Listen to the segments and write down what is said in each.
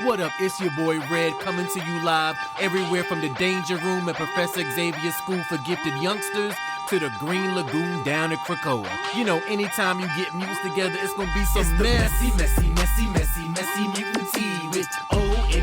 What up, it's your boy Red coming to you live everywhere from the Danger Room at Professor Xavier's School for Gifted Youngsters to the Green Lagoon down at Krakoa. You know, anytime you get mutants together, it's gonna be some messy mutant tea with O-M-E-G-A-R-E-D-D.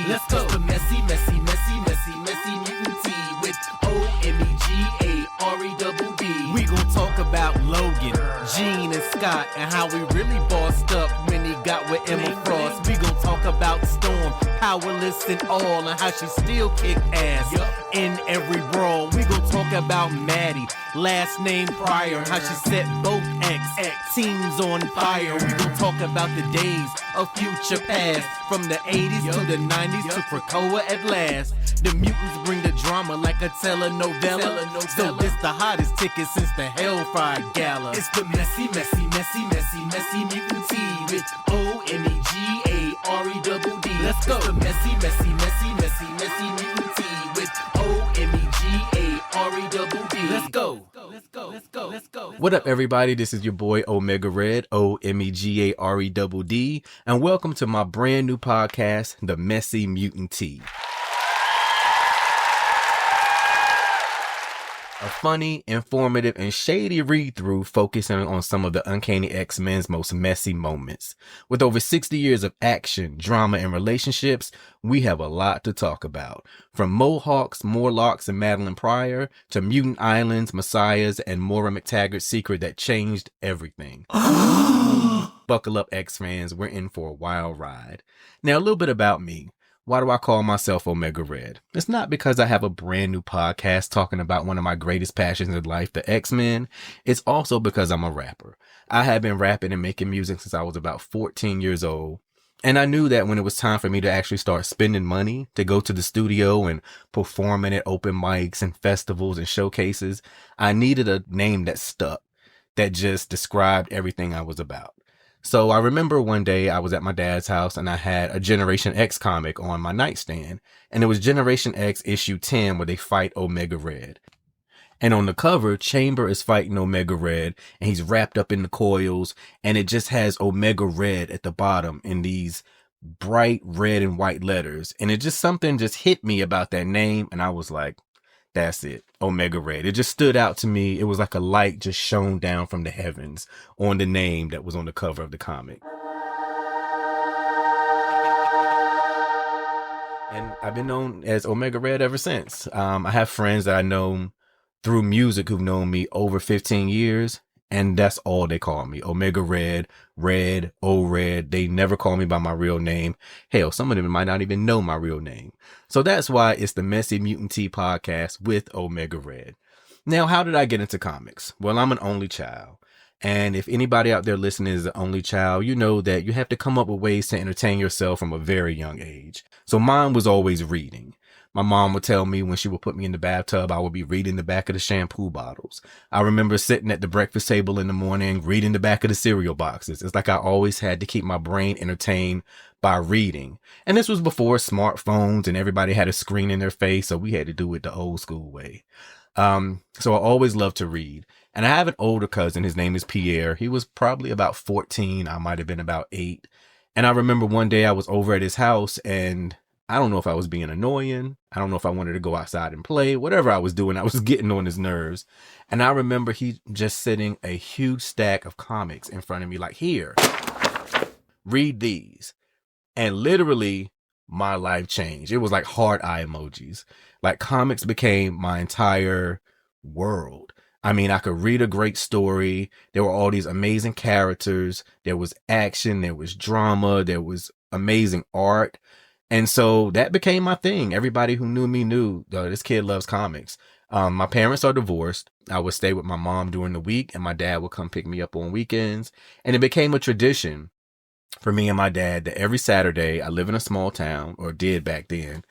Let's go. It's the messy mutant tea with O-M-E-G-A-R-E-D-D. We gon' talk about Logan, Jean, and Scott, and how we really bossed up when he got with Emma Frost. We gon' talk about Storm, powerless and all, and how she still kick ass in every brawl. We gon' talk about Maddie, last name Pryor, and how she set both X teams on fire. We gon' talk about the days of future past, from the 80s to the 90s to Krakoa at last. The mutants bring the drama like a telenovela. So this the hottest ticket since the Hellfire Gala. It's the messy mutant tea with O-M-E-G-A-R-E-D-D. Let's go. It's the messy mutant tea with O-M-E-G-A-R-E-D-D. Let's go. What up, everybody? This is your boy Omega Red, O-M-E-G-A-R-E-D-D, and welcome to my brand new podcast, The Messy Mutant Tea. A funny, informative, and shady read-through focusing on some of the Uncanny X-Men's most messy moments. With over 60 years of action, drama, and relationships, we have a lot to talk about. From Mohawks, Morlocks, and Madeline Pryor, to Mutant Islands, Messiahs, and Moira McTaggart's secret that changed everything. Buckle up, X-fans, we're in for a wild ride. Now, a little bit about me. Why do I call myself Omega Red? It's not because I have a brand new podcast talking about one of my greatest passions in life, the X-Men. It's also because I'm a rapper. I have been rapping and making music since I was about 14 years old. And I knew that when it was time for me to actually start spending money to go to the studio and performing at open mics and festivals and showcases, I needed a name that stuck, that just described everything I was about. So I remember one day I was at my dad's house and I had a Generation X comic on my nightstand, and it was Generation X issue 10 where they fight Omega Red. And on the cover, Chamber is fighting Omega Red and he's wrapped up in the coils, and it just has Omega Red at the bottom in these bright red and white letters. And it just something just hit me about that name, and I was like, that's it, Omega Red. It just stood out to me. It was like a light just shone down from the heavens on the name that was on the cover of the comic. And I've been known as Omega Red ever since. I have friends that I know through music who've known me over 15 years. And that's all they call me. Omega Red, Red, O-Red. They never call me by my real name. Hell, some of them might not even know my real name. So that's why it's the Messy Mutant Tea podcast with Omega Red. Now, how did I get into comics? Well, I'm an only child. And if anybody out there listening is an only child, you know that you have to come up with ways to entertain yourself from a very young age. So mine was always reading. My mom would tell me when she would put me in the bathtub, I would be reading the back of the shampoo bottles. I remember sitting at the breakfast table in the morning, reading the back of the cereal boxes. It's like I always had to keep my brain entertained by reading. And this was before smartphones and everybody had a screen in their face, so we had to do it the old school way. So I always loved to read. And I have an older cousin. His name is Pierre. He was probably about 14. I might have been about 8. And I remember one day I was over at his house, and I don't know if I was being annoying. I don't know if I wanted to go outside and play. Whatever I was doing, I was getting on his nerves. And I remember he just sitting a huge stack of comics in front of me, like, here, read these. And literally, my life changed. It was like heart eye emojis. Like, comics became my entire world. I mean, I could read a great story. There were all these amazing characters. There was action. There was drama. There was amazing art. And so that became my thing. Everybody who knew me knew this kid loves comics. My parents are divorced. I would stay with my mom during the week, and my dad would come pick me up on weekends. And it became a tradition for me and my dad that every Saturday, I live in a small town, or did back then,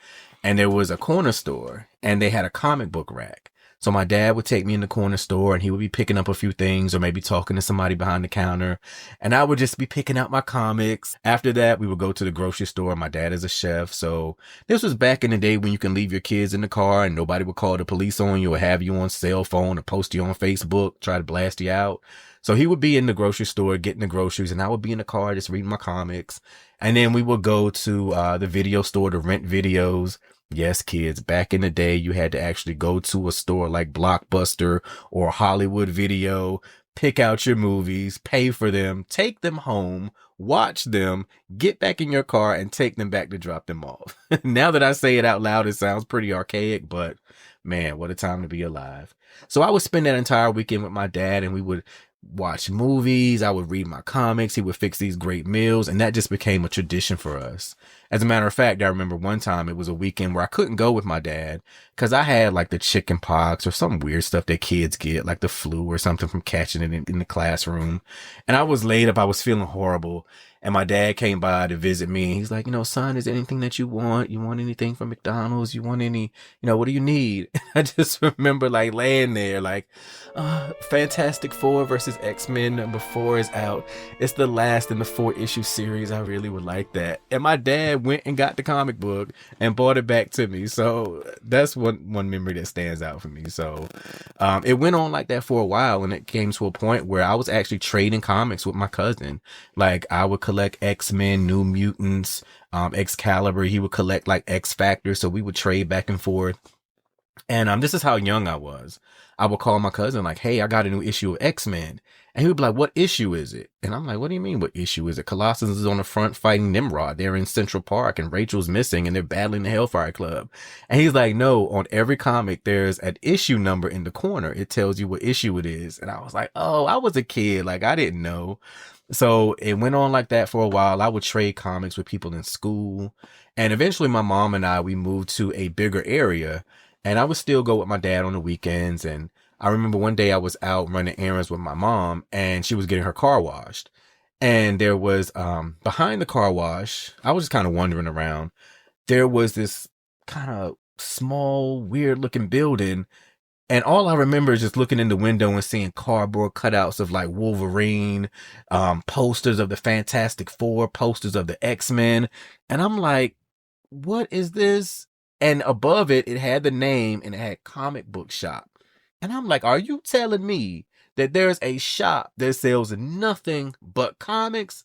and there was a corner store, and they had a comic book rack. So my dad would take me in the corner store, and he would be picking up a few things or maybe talking to somebody behind the counter. And I would just be picking out my comics. After that, we would go to the grocery store. My dad is a chef. So this was back in the day when you can leave your kids in the car and nobody would call the police on you or have you on cell phone or post you on Facebook, try to blast you out. So he would be in the grocery store getting the groceries, and I would be in the car just reading my comics. And then we would go to the video store to rent videos. Yes, kids, back in the day, you had to actually go to a store like Blockbuster or Hollywood Video, pick out your movies, pay for them, take them home, watch them, get back in your car, and take them back to drop them off. Now that I say it out loud, it sounds pretty archaic, but man, what a time to be alive. So I would spend that entire weekend with my dad, and we would watch movies. I would read my comics. He would fix these great meals, and that just became a tradition for us. As a matter of fact, I remember one time it was a weekend where I couldn't go with my dad because I had like the chicken pox or some weird stuff that kids get, like the flu or something from catching it in the classroom. And I was laid up. I was feeling horrible. And my dad came by to visit me. He's like, son, is there anything that you want? You want anything from McDonald's? You want any, what do you need? I just remember like laying there like, Fantastic Four versus X-Men #4 is out. It's the last in the 4-issue series. I really would like that. And my dad went and got the comic book and brought it back to me. So that's one memory that stands out for me. So it went on like that for a while, and it came to a point where I was actually trading comics with my cousin. Like I would collect X-Men, New Mutants, Excalibur. He would collect like X Factor. So we would trade back and forth. And this is how young I was. I would call my cousin like, hey, I got a new issue of X-Men. And he would be like, what issue is it? And I'm like, what do you mean, what issue is it? Colossus is on the front fighting Nimrod. They're in Central Park and Rachel's missing and they're battling the Hellfire Club. And he's like, no, on every comic, there's an issue number in the corner. It tells you what issue it is. And I was like, oh, I was a kid. Like, I didn't know. So it went on like that for a while. I would trade comics with people in school. And eventually my mom and we moved to a bigger area. And I would still go with my dad on the weekends. And I remember one day I was out running errands with my mom and she was getting her car washed. And there was, behind the car wash, I was just kind of wandering around. There was this kind of small, weird looking building. And all I remember is just looking in the window and seeing cardboard cutouts of like Wolverine, posters of the Fantastic Four, posters of the X-Men. And I'm like, what is this? And above it, it had the name and it had comic book shop. And I'm like, are you telling me that there's a shop that sells nothing but comics?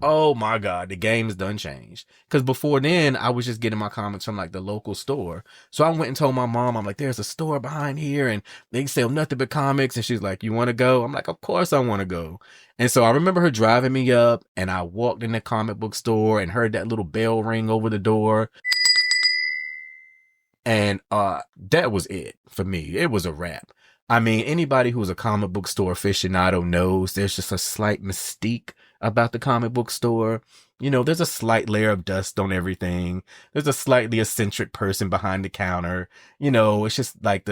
Oh my God, the game's done changed. Because before then, I was just getting my comics from like the local store. So I went and told my mom, I'm like, there's a store behind here and they sell nothing but comics. And she's like, you want to go? I'm like, of course I want to go. And so I remember her driving me up and I walked in the comic book store and heard that little bell ring over the door. And that was it for me. It was a wrap. I mean, anybody who's a comic book store aficionado knows there's just a slight mystique about the comic book store. There's a slight layer of dust on everything. There's a slightly eccentric person behind the counter. It's just like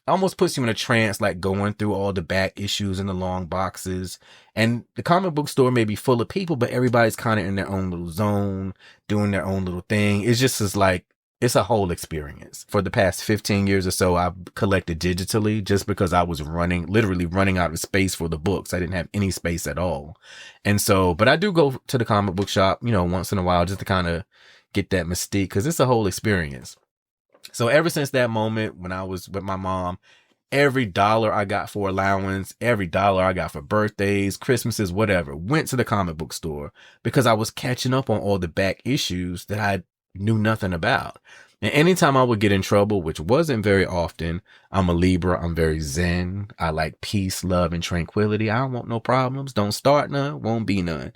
almost puts you in a trance, like going through all the back issues and the long boxes. And the comic book store may be full of people, but everybody's kind of in their own little zone, doing their own little thing. It's just as like, it's a whole experience. For the past 15 years or so, I've collected digitally just because I was literally running out of space for the books. I didn't have any space at all. And so, but I do go to the comic book shop, once in a while just to kind of get that mystique because it's a whole experience. So ever since that moment when I was with my mom, every dollar I got for allowance, every dollar I got for birthdays, Christmases, whatever, went to the comic book store because I was catching up on all the back issues that I knew nothing about. And anytime I would get in trouble, which wasn't very often, I'm a Libra. I'm very zen. I like peace, love, and tranquility. I don't want no problems. Don't start none. Won't be none.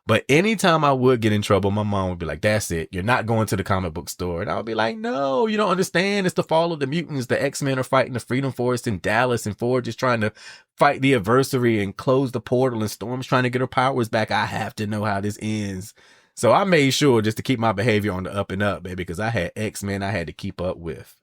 But anytime I would get in trouble, my mom would be like, that's it. You're not going to the comic book store. And I would be like, no, you don't understand. It's the fall of the mutants. The X-Men are fighting the Freedom Force in Dallas, and Ford is trying to fight the adversary and close the portal, and Storm's trying to get her powers back. I have to know how this ends. So I made sure just to keep my behavior on the up and up, baby, because I had X-Men I had to keep up with.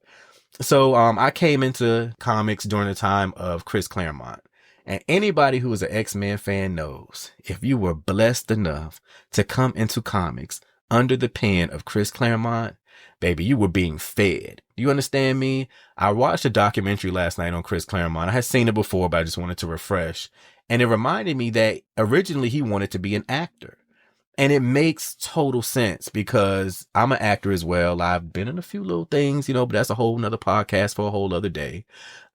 So I came into comics during the time of Chris Claremont. And anybody who is an X-Men fan knows if you were blessed enough to come into comics under the pen of Chris Claremont, baby, you were being fed. Do you understand me? I watched a documentary last night on Chris Claremont. I had seen it before, but I just wanted to refresh. And it reminded me that originally he wanted to be an actor. And it makes total sense because I'm an actor as well. I've been in a few little things, but that's a whole nother podcast for a whole other day.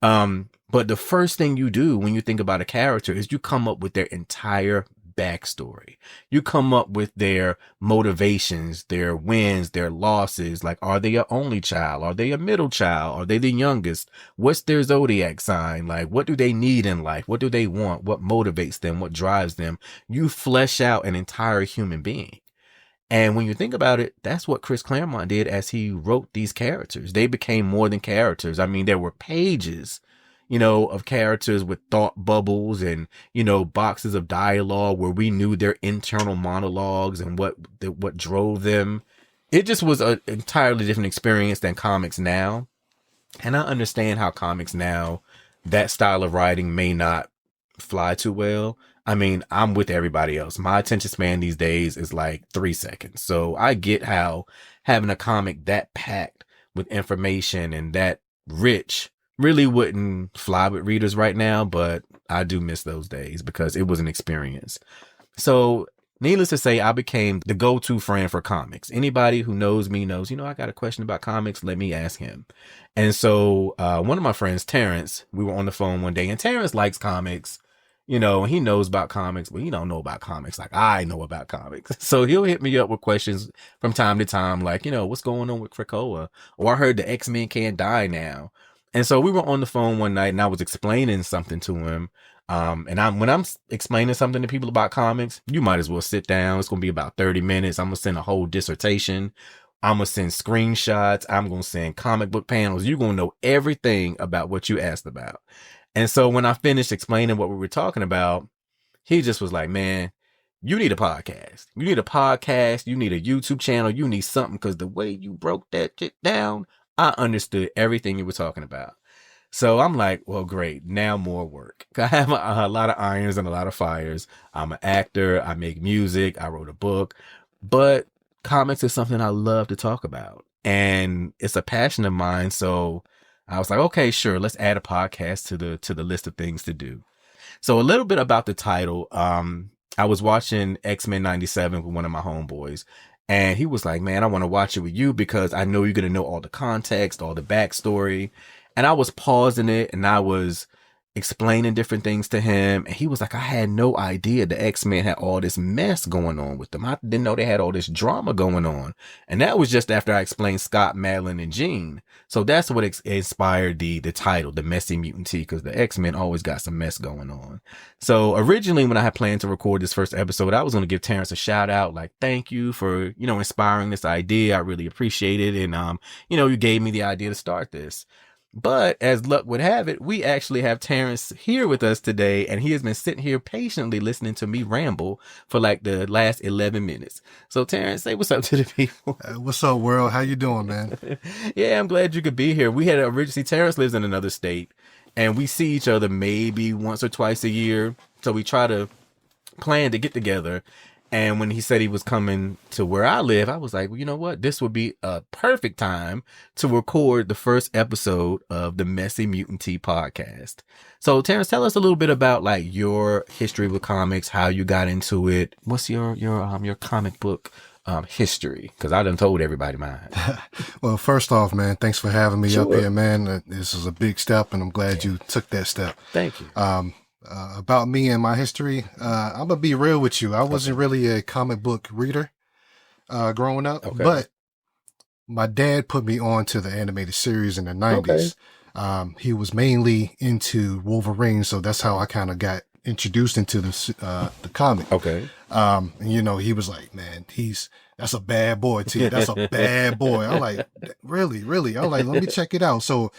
But the first thing you do when you think about a character is you come up with their entire backstory. You come up with their motivations, their wins, their losses. Like, are they an only child? Are they a middle child? Are they the youngest? What's their zodiac sign? Like, what do they need in life? What do they want? What motivates them? What drives them? You flesh out an entire human being. And when you think about it, that's what Chris Claremont did as he wrote these characters. They became more than characters. I mean, there were pages, of characters with thought bubbles and, boxes of dialogue where we knew their internal monologues and what drove them. It just was an entirely different experience than comics now. And I understand how comics now, that style of writing may not fly too well. I mean, I'm with everybody else. My attention span these days is like 3 seconds. So I get how having a comic that packed with information and that rich really wouldn't fly with readers right now, but I do miss those days because it was an experience. So needless to say, I became the go-to friend for comics. Anybody who knows me knows, I got a question about comics, let me ask him. And so one of my friends, Terrence, we were on the phone one day, and Terrence likes comics. He knows about comics, but he don't know about comics like I know about comics. So he'll hit me up with questions from time to time, like, what's going on with Krakoa? Or I heard the X-Men can't die now. And so we were on the phone one night and I was explaining something to him. And when I'm explaining something to people about comics, you might as well sit down. It's going to be about 30 minutes. I'm going to send a whole dissertation. I'm going to send screenshots. I'm going to send comic book panels. You're going to know everything about what you asked about. And so when I finished explaining what we were talking about, he just was like, man, you need a podcast. You need a podcast. You need a YouTube channel. You need something because the way you broke that shit down, I understood everything you were talking about. So I'm like, well, great. Now more work. I have a lot of irons and a lot of fires. I'm an actor. I make music. I wrote a book. But comics is something I love to talk about. And it's a passion of mine. So I was like, okay, sure. Let's add a podcast to the list of things to do. So a little bit about the title. I was watching X-Men 97 with one of my homeboys. And he was like, man, I want to watch it with you because I know you're going to know all the context, all the backstory. And I was pausing it and I was explaining different things to him. And he was like, I had no idea the X-Men had all this mess going on with them. I didn't know they had all this drama going on. And that was just after I explained Scott, Madeline, and Jean. So that's what inspired the title, the Messy Mutant Tea, because the X-Men always got some mess going on. So originally when I had planned to record this first episode, I was going to give Terrence a shout out, like, thank you for, inspiring this idea. I really appreciate it. And, you gave me the idea to start this. But as luck would have it, we actually have Terrence here with us today, and he has been sitting here patiently listening to me ramble for like the last 11 minutes. So Terrence, say what's up to the people. What's up, world? How you doing, man? Yeah, I'm glad you could be here. We had originally, Terrence lives in another state, and we see each other maybe once or twice a year. So we try to plan to get together. And when he said he was coming to where I live, I was like, well, you know what? This would be a perfect time to record the first episode of the Messy Mutant Tea podcast. So, Terrence, tell us a little bit about like your history with comics, how you got into it. What's your comic book history? Because I done told everybody mine. Well, first off, man, thanks for having me up here, man. This is a big step, and I'm glad you took that step. Thank you. About me and my history, I'm gonna be real with you. I wasn't really a comic book reader growing up, but my dad put me on to the animated series in the 90s. He was mainly into Wolverine, so that's how I kind of got introduced into the comic. And, he was like, man, that's a bad boy, T. That's a bad boy. I'm like, really? I'm like, let me check it out. So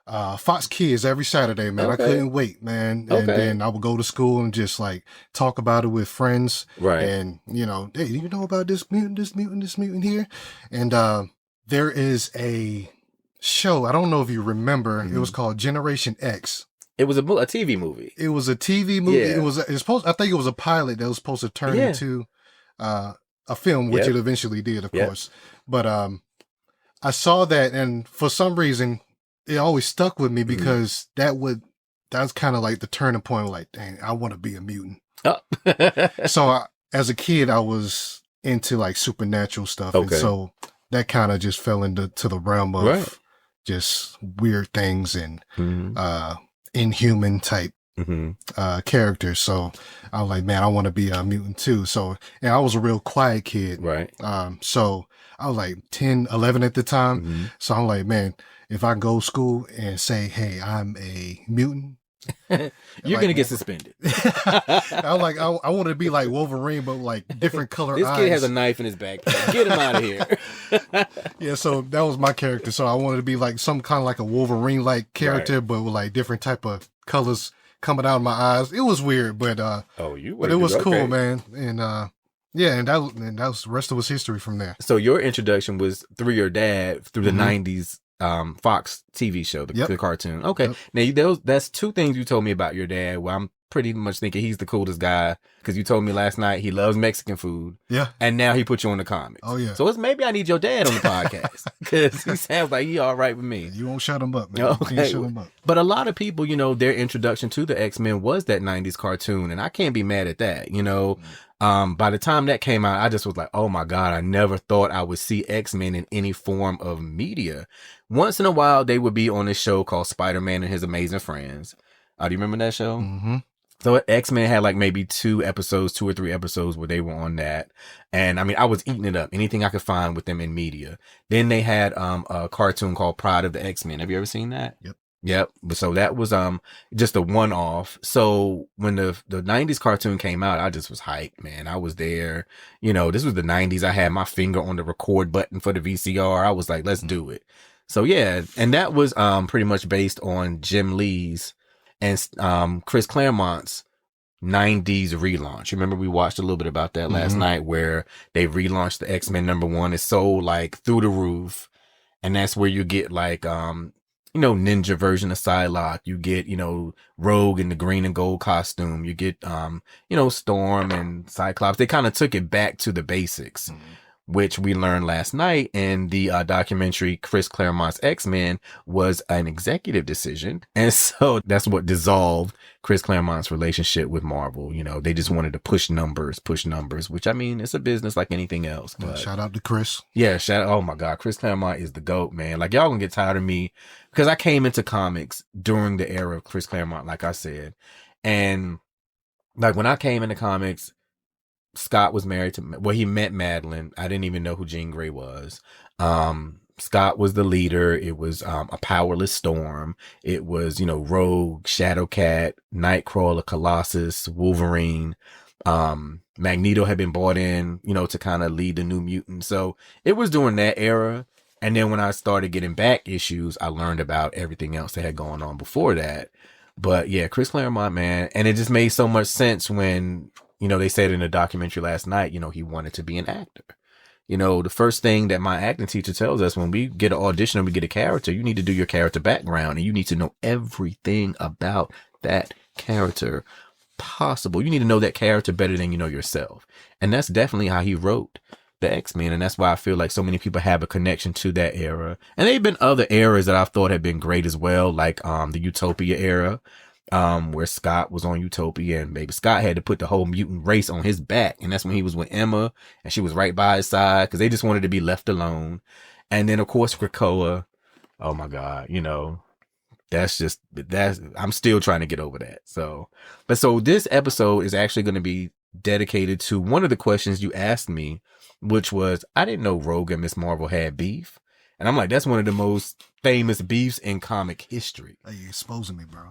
Fox Kids every Saturday, man. I couldn't wait, man. And then I would go to school and just like talk about it with friends. Right. And, hey, you know about this mutant here? And there is a show, I don't know if you remember, it was called Generation X. It was a TV movie. It was a TV movie. Yeah. I think it was a pilot that was supposed to turn into a film, which it eventually did, of course. But I saw that, and for some reason, it always stuck with me because that's kind of like the turning point. Like, dang, I want to be a mutant. Oh. So as a kid, I was into like supernatural stuff. Okay. And so that kind of just fell into the realm of Right. just weird things and Mm-hmm. inhuman type Mm-hmm. characters. So I was like, man, I want to be a mutant too. So, and I was a real quiet kid. Right. So I was like 10, 11 at the time. Mm-hmm. So I'm like, man, if I go to school and say, hey, I'm a mutant, You're like, gonna get suspended. I was like, I want to be like Wolverine, but like different color This eyes. kid has a knife in his backpack. Get him out of here. Yeah, so that was my character. So I wanted to be like some kind of like a Wolverine-like character, but with like different type of colors coming out of my eyes. It was weird, but but it was cool, man. And yeah, and that was the rest of was history from there. So your introduction was through your dad through the '90s Fox TV show, the cartoon. Okay, now that's two things you told me about your dad. Well, I'm pretty much thinking he's the coolest guy because you told me last night he loves Mexican food. Yeah, and now he put you on the comics. Oh yeah. So it's maybe I need your dad on the podcast because he sounds like he all right with me. You won't shut him up, man. Okay. You can't shut him up. But a lot of people, their introduction to the X-Men was that '90s cartoon, and I can't be mad at that. By the time that came out, I just was like, oh my God, I never thought I would see X-Men in any form of media. Once in a while, they would be on this show called Spider-Man and His Amazing Friends. Do you remember that show? Mm-hmm. So X-Men had like maybe 2 or 3 episodes where they were on that. And I mean, I was eating it up, anything I could find with them in media. Then they had a cartoon called Pride of the X-Men. Have you ever seen that? Yep. So that was just a one-off. So when the 90s cartoon came out, I just was hyped, man. I was there. This was the 90s. I had my finger on the record button for the VCR. I was like, let's do it. So yeah, and that was pretty much based on Jim Lee's and Chris Claremont's 90s relaunch. Remember we watched a little bit about that last night where they relaunched the X-Men #1. It's so like through the roof. And that's where you get like ninja version of Psylocke. You get, Rogue in the green and gold costume. You get Storm and Cyclops. They kind of took it back to the basics. Which we learned last night in the documentary Chris Claremont's X-Men was an executive decision. And so that's what dissolved Chris Claremont's relationship with Marvel. They just wanted to push numbers, which I mean, it's a business like anything else. But shout out to Chris. Yeah, oh my God. Chris Claremont is the GOAT, man. Like y'all gonna get tired of me because I came into comics during the era of Chris Claremont, like I said. And like when I came into comics, Scott was married he met Madeline. I didn't even know who Jean Grey was. Scott was the leader. It was a powerless Storm. It was, Rogue, Shadowcat, Nightcrawler, Colossus, Wolverine. Magneto had been brought in, to kind of lead the New Mutants. So it was during that era. And then when I started getting back issues, I learned about everything else that had gone on before that. But yeah, Chris Claremont, man. And it just made so much sense when they said in a documentary last night, he wanted to be an actor. The first thing that my acting teacher tells us when we get an audition or we get a character, you need to do your character background and you need to know everything about that character possible. You need to know that character better than you know yourself. And that's definitely how he wrote the X-Men. And that's why I feel like so many people have a connection to that era. And there have been other eras that I've thought have been great as well, like the Utopia era. Where Scott was on Utopia and baby Scott had to put the whole mutant race on his back. And that's when he was with Emma and she was right by his side because they just wanted to be left alone. And then of course, Krakoa. Oh my God. I'm still trying to get over that. So this episode is actually going to be dedicated to one of the questions you asked me, which was, I didn't know Rogue and Miss Marvel had beef. And I'm like, that's one of the most famous beefs in comic history. Hey, you're exposing me, bro.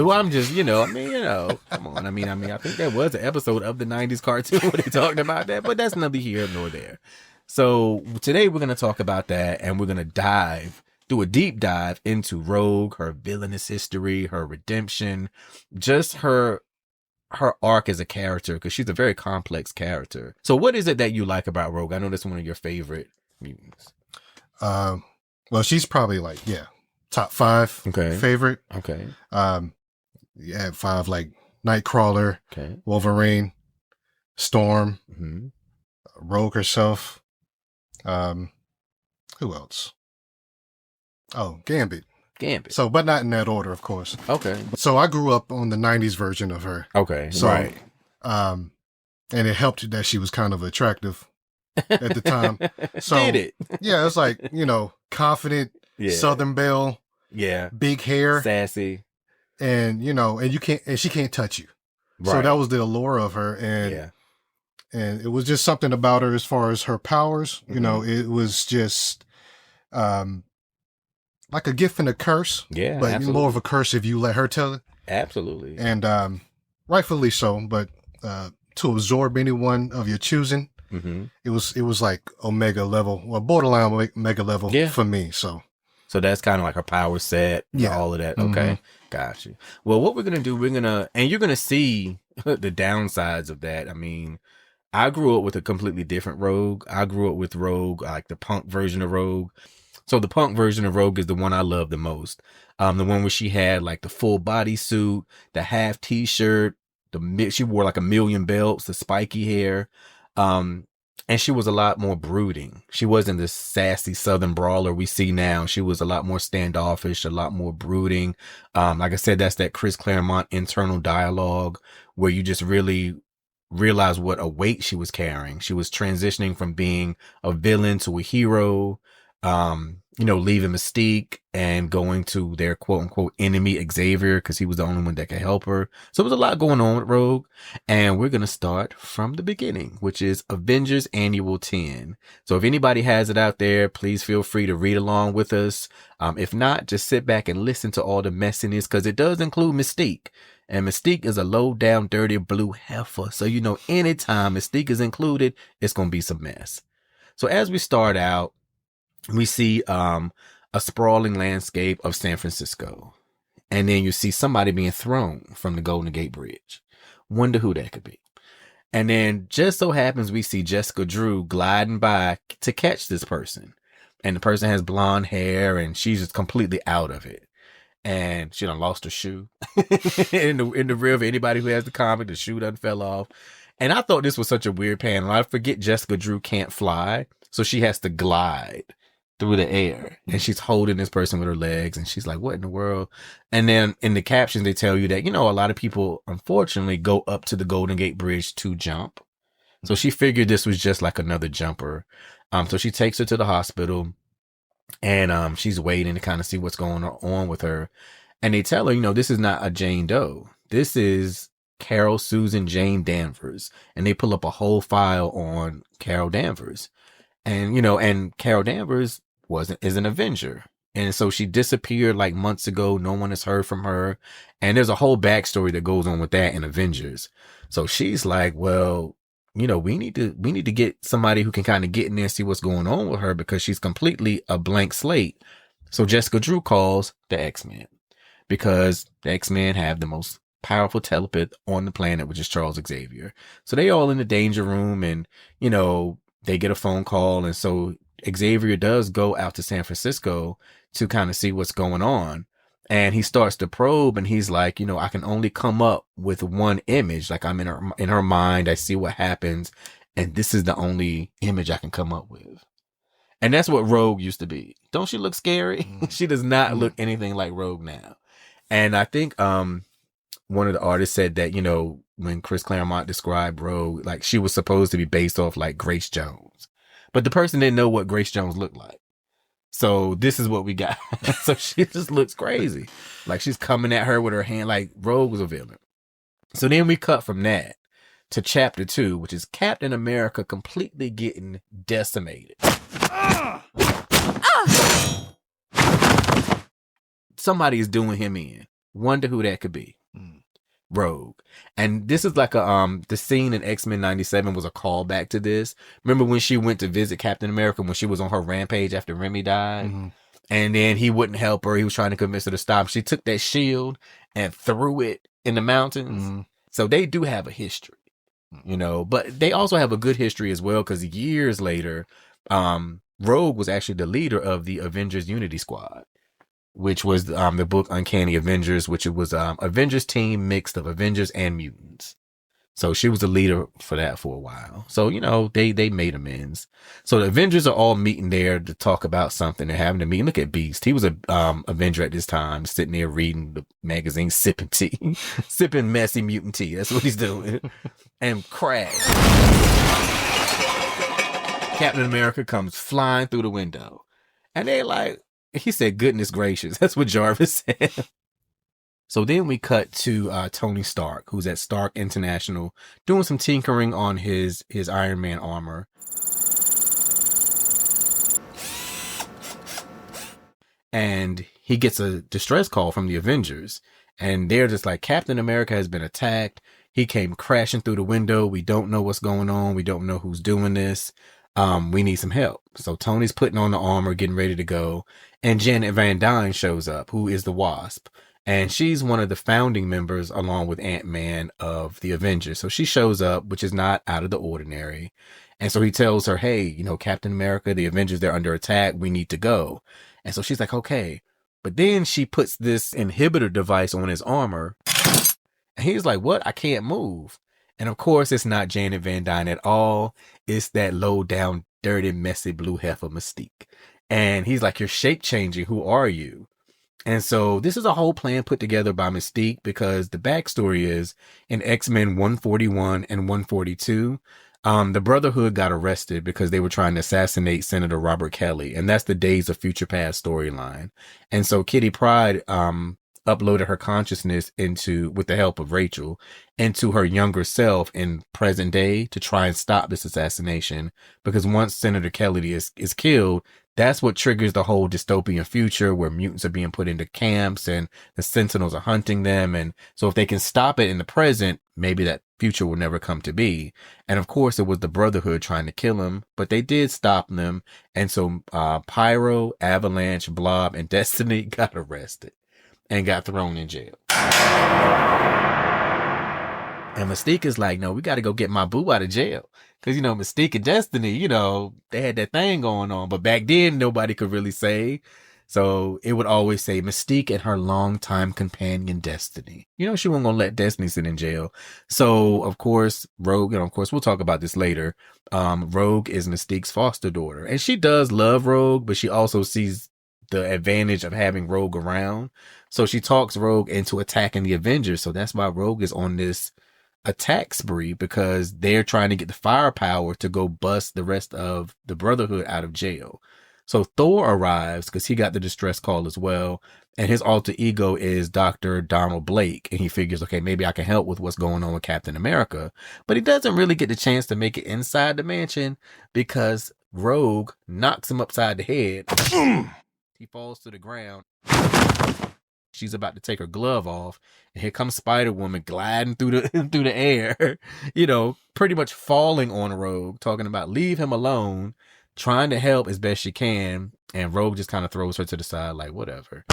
Well, I'm just, come on. I mean, I think there was an episode of the 90s cartoon where they talked about that, but that's neither here nor there. So today we're going to talk about that and we're going to do a deep dive into Rogue, her villainous history, her redemption, just her arc as a character, because she's a very complex character. So what is it that you like about Rogue? I know that's one of your favorite mutants. Well, she's probably like, top 5 favorite. Okay. Yeah, 5 like Nightcrawler, Wolverine, Storm, Rogue herself. Who else? Oh, Gambit. So, but not in that order, of course. Okay. So I grew up on the 90s version of her. Okay. So, right. And it helped that she was kind of attractive at the time. So, Did it? Yeah, it's like, confident, Southern Belle, big hair, sassy, and and she can't touch you. Right. So that was the allure of her, and it was just something about her as far as her powers. It was just like a gift and a curse. Yeah, but absolutely. More of a curse if you let her tell it. Absolutely, and rightfully so. But to absorb anyone of your choosing, it was like Omega level, well, borderline Omega level for me. So that's kind of like her power set, all of that. Okay, got you. Well, what we're gonna do, and you're gonna see the downsides of that. I mean, I grew up with a completely different Rogue. I grew up with Rogue, like the punk version of Rogue. So the punk version of Rogue is the one I love the most. The one where she had like the full bodysuit, the half t-shirt, she wore like a million belts, the spiky hair. And she was a lot more brooding. She wasn't the sassy Southern brawler we see now. She was a lot more standoffish, a lot more brooding. Like I said, that's that Chris Claremont internal dialogue where you just really realize what a weight she was carrying. She was transitioning from being a villain to a hero, leaving Mystique and going to their quote unquote enemy Xavier because he was the only one that could help her. So there was a lot going on with Rogue, and we're going to start from the beginning, which is Avengers Annual 10. So if anybody has it out there, please feel free to read along with us. If not, just sit back and listen to all the messiness because it does include Mystique. And Mystique is a low down, dirty blue heifer. So, anytime Mystique is included, it's going to be some mess. So as we start out, we see a sprawling landscape of San Francisco. And then you see somebody being thrown from the Golden Gate Bridge. Wonder who that could be. And then just so happens we see Jessica Drew gliding by to catch this person. And the person has blonde hair and she's just completely out of it. And she done lost her shoe. in the real, for anybody who has the comic, the shoe done fell off. And I thought this was such a weird panel. I forget Jessica Drew can't fly. So she has to glide through the air, and she's holding this person with her legs, and she's like, what in the world? And then in the captions, they tell you that, a lot of people, unfortunately, go up to the Golden Gate Bridge to jump. So she figured this was just like another jumper. So she takes her to the hospital, and she's waiting to kind of see what's going on with her. And they tell her, this is not a Jane Doe. This is Carol Susan Jane Danvers. And they pull up a whole file on Carol Danvers. And, and Carol Danvers is an Avenger. And so she disappeared like months ago. No one has heard from her. And there's a whole backstory that goes on with that in Avengers. So she's like, well, we need to get somebody who can kind of get in there and see what's going on with her because she's completely a blank slate. So Jessica Drew calls the X-Men because the X-Men have the most powerful telepath on the planet, which is Charles Xavier. So they all in the danger room and, they get a phone call. And so Xavier does go out to San Francisco to kind of see what's going on. And he starts to probe and he's like, I can only come up with one image. Like I'm in her mind. I see what happens. And this is the only image I can come up with. And that's what Rogue used to be. Don't she look scary? She does not look anything like Rogue now. And I think, one of the artists said that, when Chris Claremont described Rogue, like she was supposed to be based off like Grace Jones, but the person didn't know what Grace Jones looked like. So this is what we got. So she just looks crazy. Like she's coming at her with her hand, like Rogue was a villain. So then we cut from that to chapter 2, which is Captain America completely getting decimated. Somebody is doing him in. Wonder who that could be. Rogue. And this is like the scene in X-Men 97 was a callback to this. Remember when she went to visit Captain America when she was on her rampage after Remy died? And then he wouldn't help her. He was trying to convince her to stop. She took that shield and threw it in the mountains. So they do have a history, but they also have a good history as well because years later, Rogue was actually the leader of the Avengers Unity Squad, which was the book Uncanny Avengers, which it was Avengers team mixed of Avengers and mutants. So she was the leader for that for a while. So, they made amends. So the Avengers are all meeting there to talk about something. They're having a meeting. Look at Beast. He was a Avenger at this time, sitting there reading the magazine, sipping tea, sipping Messy Mutant Tea. That's what he's doing. And Crash. Captain America comes flying through the window. And they like, he said, goodness gracious. That's what Jarvis said. So then we cut to Tony Stark, who's at Stark International, doing some tinkering on his Iron Man armor. And he gets a distress call from the Avengers. And they're just like, Captain America has been attacked. He came crashing through the window. We don't know what's going on. We don't know who's doing this. We need some help. So Tony's putting on the armor, getting ready to go. And Janet Van Dyne shows up, who is the Wasp. And she's one of the founding members, along with Ant-Man, of the Avengers. So she shows up, which is not out of the ordinary. And so he tells her, hey, you know, Captain America, the Avengers, they're under attack. We need to go. And so she's like, okay. But then she puts this inhibitor device on his armor. And he's like, what? I can't move. And of course, it's not Janet Van Dyne at all. It's that low down, dirty, messy blue heifer Mystique. And he's like, you're shape changing. Who are you? And so this is a whole plan put together by Mystique, because the backstory is in X-Men 141 and 142, the Brotherhood got arrested because they were trying to assassinate Senator Robert Kelly. And that's the Days of Future Past storyline. And so Kitty Pryde, uploaded her consciousness with the help of Rachel, into her younger self in present day to try and stop this assassination. Because once Senator Kelly is killed, that's what triggers the whole dystopian future where mutants are being put into camps and the Sentinels are hunting them. And so if they can stop it in the present, maybe that future will never come to be. And of course, it was the Brotherhood trying to kill him, but they did stop them. And so Pyro, Avalanche, Blob, and Destiny got arrested and got thrown in jail. And Mystique is like, no, we got to go get my boo out of jail. Because, you know, Mystique and Destiny, you know, they had that thing going on. But back then, nobody could really say. So it would always say Mystique and her longtime companion, Destiny. You know, she wasn't going to let Destiny sit in jail. So, of course, Rogue, and of course, we'll talk about this later. Rogue is Mystique's foster daughter. And she does love Rogue, but she also sees the advantage of having Rogue around. So she talks Rogue into attacking the Avengers. So that's why Rogue is on this attack spree, because they're trying to get the firepower to go bust the rest of the Brotherhood out of jail. So Thor arrives because he got the distress call as well. And his alter ego is Dr. Donald Blake. And he figures, okay, maybe I can help with what's going on with Captain America. But he doesn't really get the chance to make it inside the mansion because Rogue knocks him upside the head. He falls to the ground. She's about to take her glove off, and here comes Spider-Woman gliding through the air, you know, pretty much falling on Rogue, talking about leave him alone, trying to help as best she can, and Rogue just kind of throws her to the side like, whatever.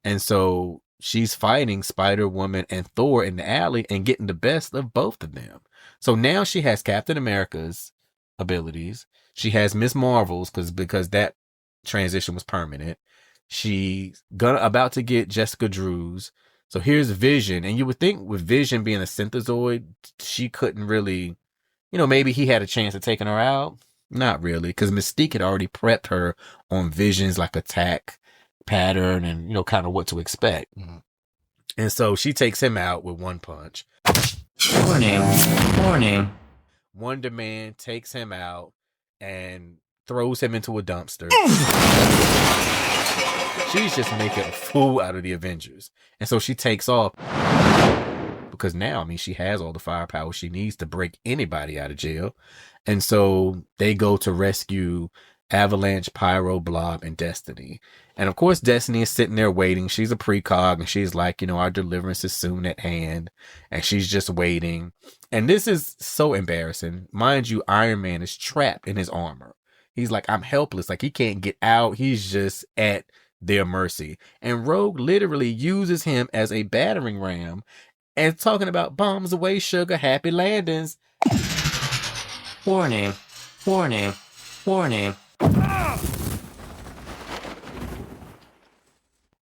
And so she's fighting Spider-Woman and Thor in the alley and getting the best of both of them. So now she has Captain America's abilities. She has Miss Marvel's because that transition was permanent. She's about to get Jessica Drew's. So here's Vision. And you would think with Vision being a synthezoid, she couldn't really, you know, maybe he had a chance of taking her out. Not really, because Mystique had already prepped her on Vision's like attack pattern and, you know, kind of what to expect. Mm-hmm. And so she takes him out with one punch. Warning. Wonder Man takes him out and throws him into a dumpster. She's just making a fool out of the Avengers. And so she takes off because now, I mean, she has all the firepower she needs to break anybody out of jail. And so they go to rescue Avalanche, Pyro, Blob, and Destiny. And of course, Destiny is sitting there waiting. She's a precog and she's like, you know, our deliverance is soon at hand. And she's just waiting. And this is so embarrassing. Mind you, Iron Man is trapped in his armor. He's like, I'm helpless. Like, he can't get out. He's just at their mercy. And Rogue literally uses him as a battering ram and talking about bombs away, sugar, happy landings. Warning.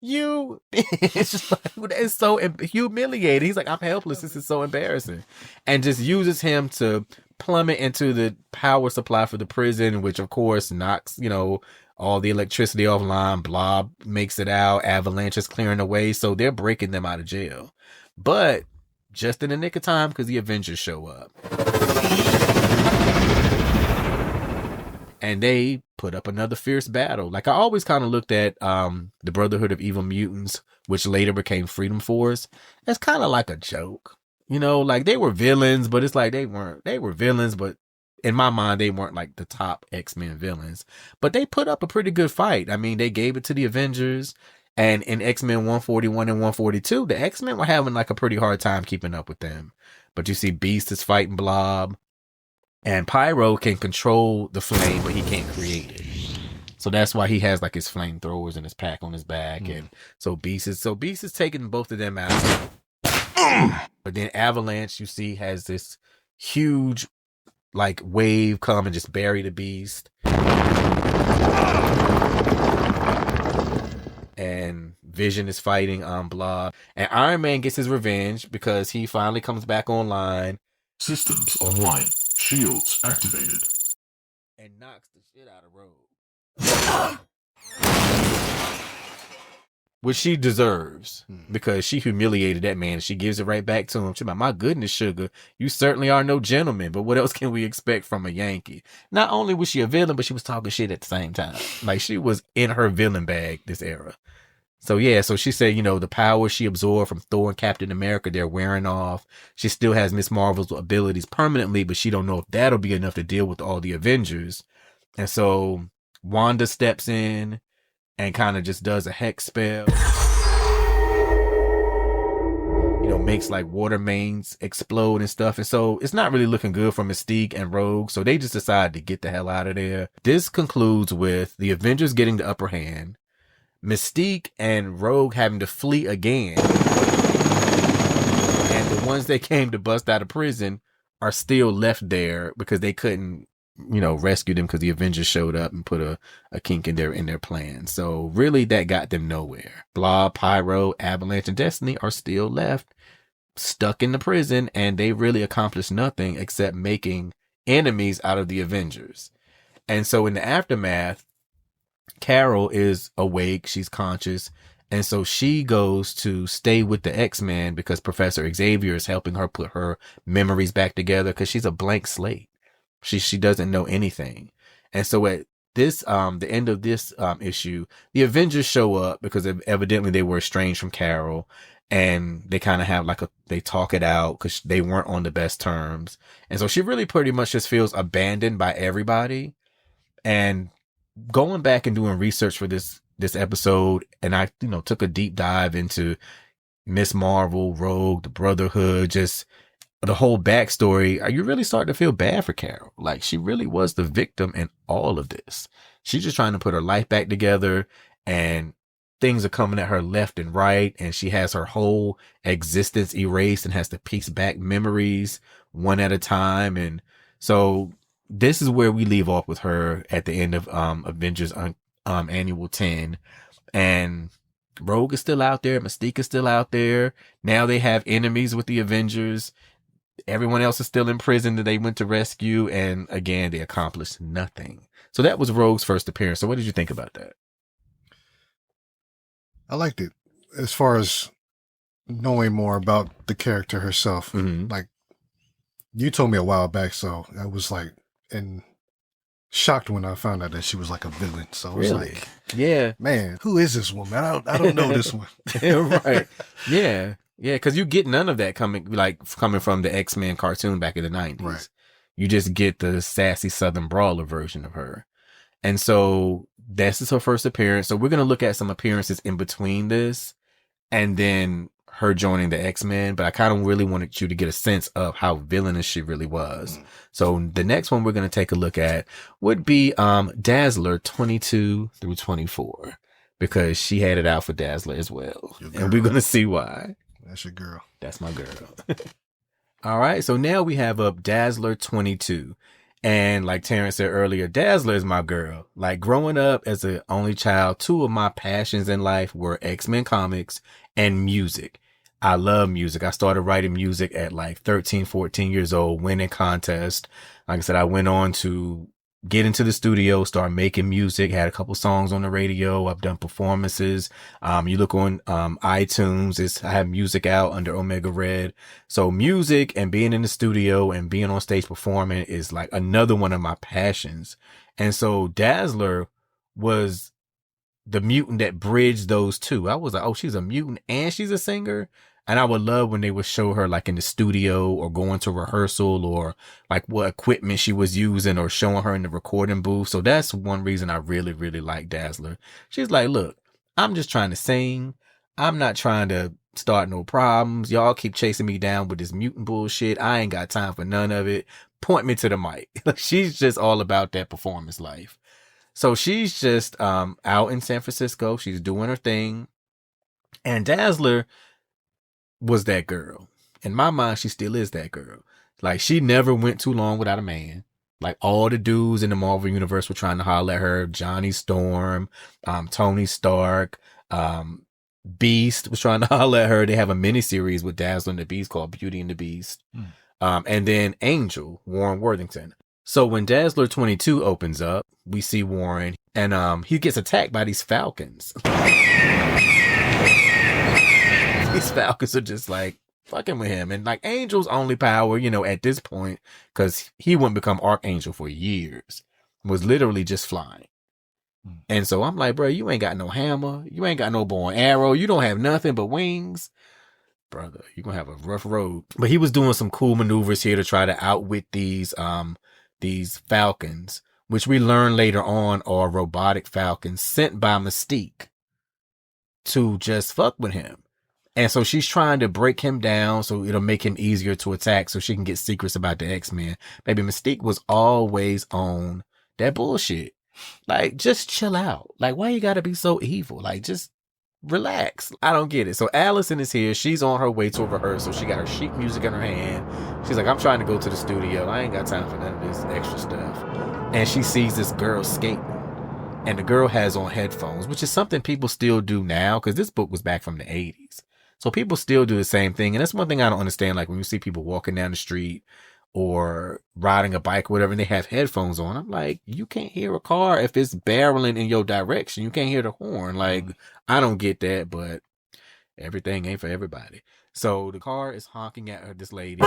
You bitch. Like, that's so humiliating. He's like, I'm helpless. This is so embarrassing. And just uses him to plummet into the power supply for the prison, which of course knocks, you know, all the electricity offline. Blob makes it out. Avalanche is clearing the way. So they're breaking them out of jail. But just in the nick of time because the Avengers show up. and they put up another fierce battle. Like, I always kind of looked at the Brotherhood of Evil Mutants, which later became Freedom Force, as kind of like a joke. You know, like, they were villains, but it's like they were villains, but in my mind, they weren't like the top X-Men villains. But they put up a pretty good fight. I mean, they gave it to the Avengers. And in X-Men 141 and 142, the X-Men were having like a pretty hard time keeping up with them. But you see Beast is fighting Blob. And Pyro can control the flame, but he can't create it. So that's why he has like his flamethrowers and his pack on his back. And so Beast is taking both of them out. But then Avalanche, you see, has this huge like wave come and just bury the Beast. And Vision is fighting Blob. And Iron Man gets his revenge because he finally comes back online. Systems online. Shields activated. And knocks the shit out of Rogue. Which she deserves. Because she humiliated that man and she gives it right back to him. She's like, my goodness, Sugar, you certainly are no gentleman. But what else can we expect from a Yankee? Not only was she a villain, but she was talking shit at the same time. Like, she was in her villain bag this era. So yeah, so she said, you know, the power she absorbed from Thor and Captain America, they're wearing off. She still has Miss Marvel's abilities permanently, but she don't know if that'll be enough to deal with all the Avengers. And so Wanda steps in and kind of just does a hex spell. You know, makes like water mains explode and stuff. And so it's not really looking good for Mystique and Rogue. So they just decide to get the hell out of there. This concludes with the Avengers getting the upper hand. Mystique and Rogue having to flee again. And the ones that came to bust out of prison are still left there because they couldn't, you know, rescue them because the Avengers showed up and put a kink in their plan. So really that got them nowhere. Blob, Pyro, Avalanche, and Destiny are still left stuck in the prison, and they really accomplished nothing except making enemies out of the Avengers. And so in the aftermath, Carol is awake, she's conscious, and so she goes to stay with the X-Men because Professor Xavier is helping her put her memories back together because she's a blank slate. She doesn't know anything. And so at this the end of this issue, the Avengers show up because evidently they were estranged from Carol, and they kind of have like they talk it out because they weren't on the best terms. And so she really pretty much just feels abandoned by everybody. And going back and doing research for this episode, and I, you know, took a deep dive into Miss Marvel, Rogue, the Brotherhood, just the whole backstory. You really start to feel bad for Carol. Like, she really was the victim in all of this. She's just trying to put her life back together, and things are coming at her left and right, and she has her whole existence erased and has to piece back memories one at a time. And so this is where we leave off with her at the end of Avengers Annual 10. And Rogue is still out there. Mystique is still out there. Now they have enemies with the Avengers. Everyone else is still in prison that they went to rescue. And again, they accomplished nothing. So that was Rogue's first appearance. So what did you think about that? I liked it. As far as knowing more about the character herself. Mm-hmm. Like, you told me a while back, so I was like, and shocked when I found out that she was like a villain. So I was like, yeah, man, who is this woman? I don't know this one. Right. Yeah. Cause you get none of that coming from the X-Men cartoon back in the 90s. Right. You just get the sassy Southern brawler version of her. And so this is her first appearance. So we're going to look at some appearances in between this and then her joining the X-Men, but I kind of really wanted you to get a sense of how villainous she really was. So the next one we're going to take a look at would be Dazzler 22 through 24, because she had it out for Dazzler as well. And we're going to see why. That's your girl. That's my girl. All right. So now we have up Dazzler 22. And like Terrence said earlier, Dazzler is my girl. Like, growing up as an only child, two of my passions in life were X-Men comics and music. I love music. I started writing music at like 13, 14 years old, winning contests. Like I said, I went on to get into the studio, start making music, had a couple songs on the radio. I've done performances. You look on iTunes, I have music out under Omega Red. So music and being in the studio and being on stage performing is like another one of my passions. And so Dazzler was the mutant that bridged those two. I was like, oh, she's a mutant and she's a singer. And I would love when they would show her like in the studio or going to rehearsal or like what equipment she was using or showing her in the recording booth. So that's one reason I really, really like Dazzler. She's like, look, I'm just trying to sing. I'm not trying to start no problems. Y'all keep chasing me down with this mutant bullshit. I ain't got time for none of it. Point me to the mic. She's just all about that performance life. So she's just out in San Francisco. She's doing her thing. And Dazzler was that girl. In my mind, she still is that girl. Like, she never went too long without a man. Like, all the dudes in the Marvel Universe were trying to holler at her. Johnny Storm, Tony Stark, Beast was trying to holler at her. They have a miniseries with Dazzler and the Beast called Beauty and the Beast. And then Angel, Warren Worthington. So when Dazzler 22 opens up, we see Warren, and he gets attacked by these Falcons. These Falcons are just like fucking with him. And like Angel's only power, you know, at this point, because he wouldn't become Archangel for years, was literally just flying. And so I'm like, bro, you ain't got no hammer. You ain't got no bow and arrow. You don't have nothing but wings. Brother, you're going to have a rough road. But he was doing some cool maneuvers here to try to outwit these Falcons, which we learn later on are robotic Falcons sent by Mystique to just fuck with him. And so she's trying to break him down so it'll make him easier to attack so she can get secrets about the X-Men. Baby, Mystique was always on that bullshit. Like, just chill out. Like, why you gotta be so evil? Like, just relax. I don't get it. So Allison is here. She's on her way to a rehearsal. She got her sheet music in her hand. She's like, I'm trying to go to the studio. I ain't got time for none of this extra stuff. And she sees this girl skating. And the girl has on headphones, which is something people still do now because this book was back from the 80s. So people still do the same thing. And that's one thing I don't understand. Like when you see people walking down the street or riding a bike or whatever, and they have headphones on. I'm like, you can't hear a car if it's barreling in your direction. You can't hear the horn. Like, I don't get that, but everything ain't for everybody. So the car is honking at her, this lady.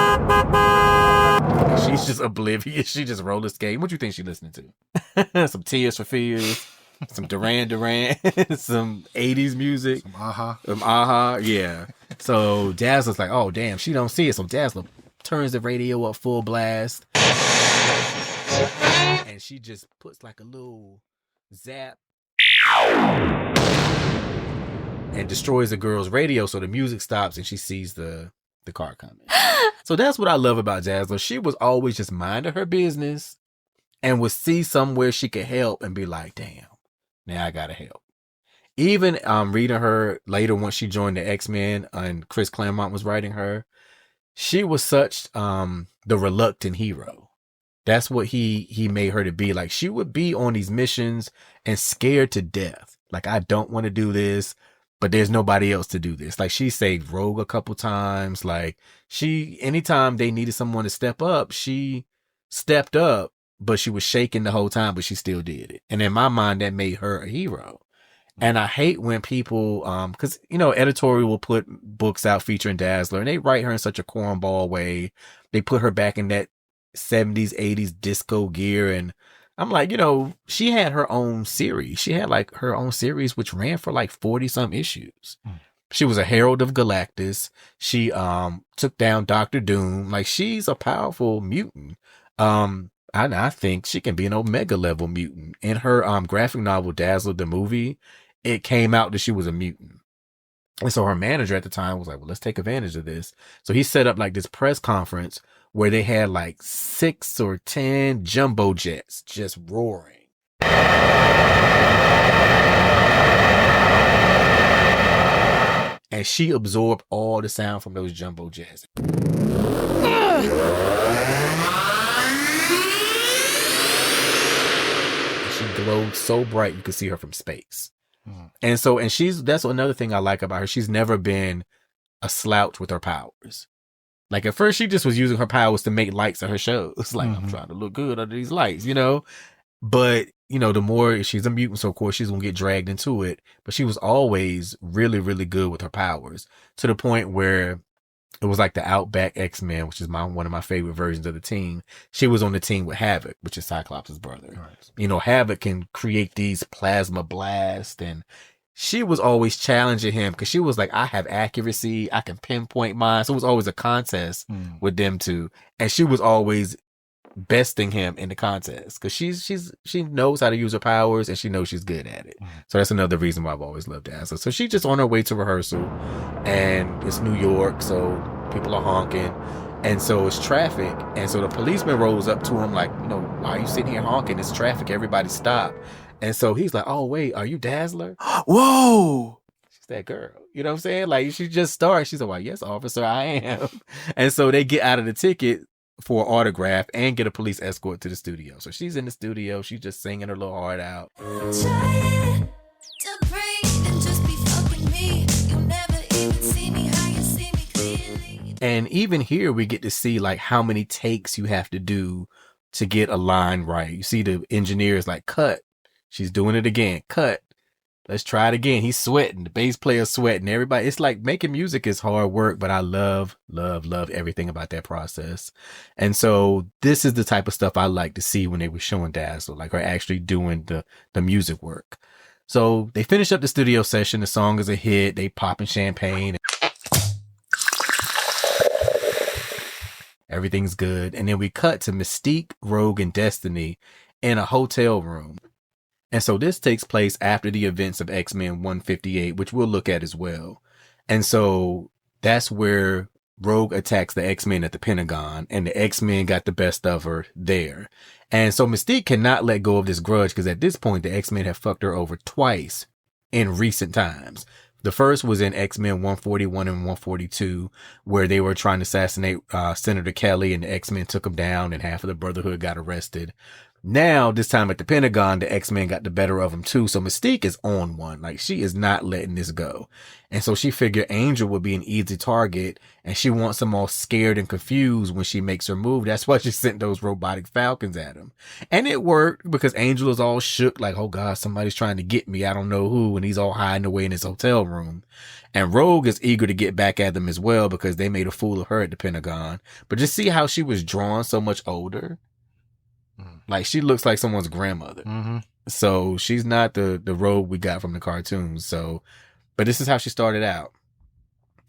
She's just oblivious. She just roller skating. What do you think she's listening to? Some Tears for Fears. Some Duran Duran, some 80s music. Some Aha. Yeah. So Dazzler's like, oh, damn, she don't see it. So Dazzler turns the radio up full blast. And she just puts like a little zap and destroys the girl's radio. So the music stops and she sees the car coming. So that's what I love about Dazzler. She was always just minding her business and would see somewhere she could help and be like, damn. Now I gotta help. Even reading her later once she joined the X-Men and Chris Claremont was writing her, she was such the reluctant hero. That's what he made her to be. Like she would be on these missions and scared to death. Like I don't want to do this, but there's nobody else to do this. Like she saved Rogue a couple times. Like anytime they needed someone to step up, she stepped up. But she was shaking the whole time, but she still did it. And in my mind, that made her a hero. And I hate when people, cause you know, editorial will put books out featuring Dazzler and they write her in such a cornball way. They put her back in that 70s, 80s disco gear. And I'm like, you know, she had her own series. She had like her own series, which ran for like 40 some issues. She was a Herald of Galactus. She, took down Dr. Doom. Like she's a powerful mutant. I think she can be an Omega level mutant. In her graphic novel, Dazzler, the movie, it came out that she was a mutant. And so her manager at the time was like, well, let's take advantage of this. So he set up like this press conference where they had like 6 or 10 jumbo jets just roaring. And she absorbed all the sound from those jumbo jets. Glowed so bright you could see her from space. And so, and that's another thing I like about her. She's never been a slouch with her powers. Like at first she just was using her powers to make lights in her shows. Like I'm trying to look good under these lights, you know? But, you know, the more she's a mutant, so of course she's going to get dragged into it. But she was always really, really good with her powers to the point where it was like the Outback X-Men, which is one of my favorite versions of the team. She was on the team with Havoc, which is Cyclops' brother. Right. You know, Havoc can create these plasma blasts, and she was always challenging him because she was like, I have accuracy. I can pinpoint mine. So it was always a contest with them two. And she was always besting him in the contest because she knows how to use her powers and she knows she's good at it. So that's another reason why I've always loved Dazzler. So she's just on her way to rehearsal, and it's New York, so people are honking, and so it's traffic, and so the policeman rolls up to him like, you know, why are you sitting here honking? It's traffic, everybody stop. And so he's like, oh wait, are you Dazzler? Whoa, she's that girl. You know what I'm saying? Like, she just starts. She's like, well, yes, officer, I am. And so they get out of the ticket for an autograph and get a police escort to the studio. So she's in the studio. She's just singing her little heart out. And even here, we get to see like how many takes you have to do to get a line right. You see the engineers like, cut. She's doing it again. Cut. Let's try it again. He's sweating. The bass player's sweating. Everybody. It's like making music is hard work, but I love, love, love everything about that process. And so this is the type of stuff I like to see when they were showing Dazzler, like her actually doing the music work. So they finish up the studio session. The song is a hit. They popping champagne. Everything's good. And then we cut to Mystique, Rogue, and Destiny in a hotel room. And so this takes place after the events of X-Men 158, which we'll look at as well. And so that's where Rogue attacks the X-Men at the Pentagon, and the X-Men got the best of her there. And so Mystique cannot let go of this grudge because at this point, the X-Men have fucked her over twice in recent times. The first was in X-Men 141 and 142, where they were trying to assassinate Senator Kelly, and the X-Men took him down, and half of the Brotherhood got arrested. Now, this time at the Pentagon, the X-Men got the better of them too. So Mystique is on one. Like, she is not letting this go. And so she figured Angel would be an easy target, and she wants them all scared and confused when she makes her move. That's why she sent those robotic falcons at him. And it worked because Angel is all shook like, oh God, somebody's trying to get me. I don't know who. And he's all hiding away in his hotel room. And Rogue is eager to get back at them as well because they made a fool of her at the Pentagon. But just see how she was drawn so much older. Like, she looks like someone's grandmother. Mm-hmm. So she's not the Rogue we got from the cartoons. So, but this is how she started out.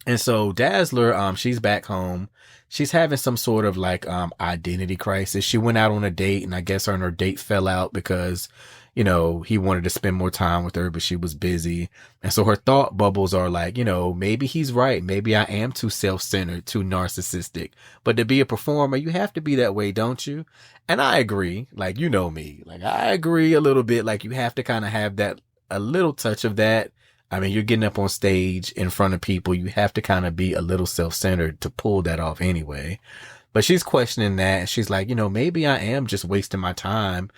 And so Dazzler, she's back home. She's having some sort of like identity crisis. She went out on a date, and I guess her and her date fell out because, you know, he wanted to spend more time with her, but she was busy. And so her thought bubbles are like, you know, maybe he's right. Maybe I am too self-centered, too narcissistic. But to be a performer, you have to be that way, don't you? And I agree. Like, you know me. Like, I agree a little bit. Like, you have to kind of have that, a little touch of that. I mean, you're getting up on stage in front of people. You have to kind of be a little self-centered to pull that off anyway. But she's questioning that. She's like, you know, maybe I am just wasting my time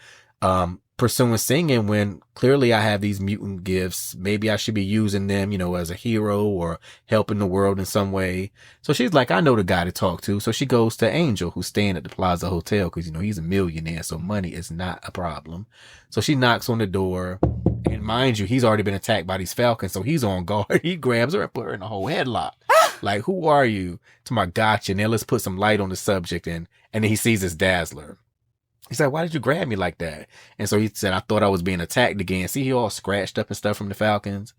pursuing singing when clearly I have these mutant gifts. Maybe I should be using them, you know, as a hero or helping the world in some way. So she's like, I know the guy to talk to. So she goes to Angel, who's staying at the Plaza Hotel because, you know, he's a millionaire. So money is not a problem. So she knocks on the door. And mind you, he's already been attacked by these falcons. So he's on guard. He grabs her and put her in a whole headlock. Like, who are you? To my gotcha. Now let's put some light on the subject. And then he sees his Dazzler. He's like, why did you grab me like that? And so he said, I thought I was being attacked again. See, he all scratched up and stuff from the falcons.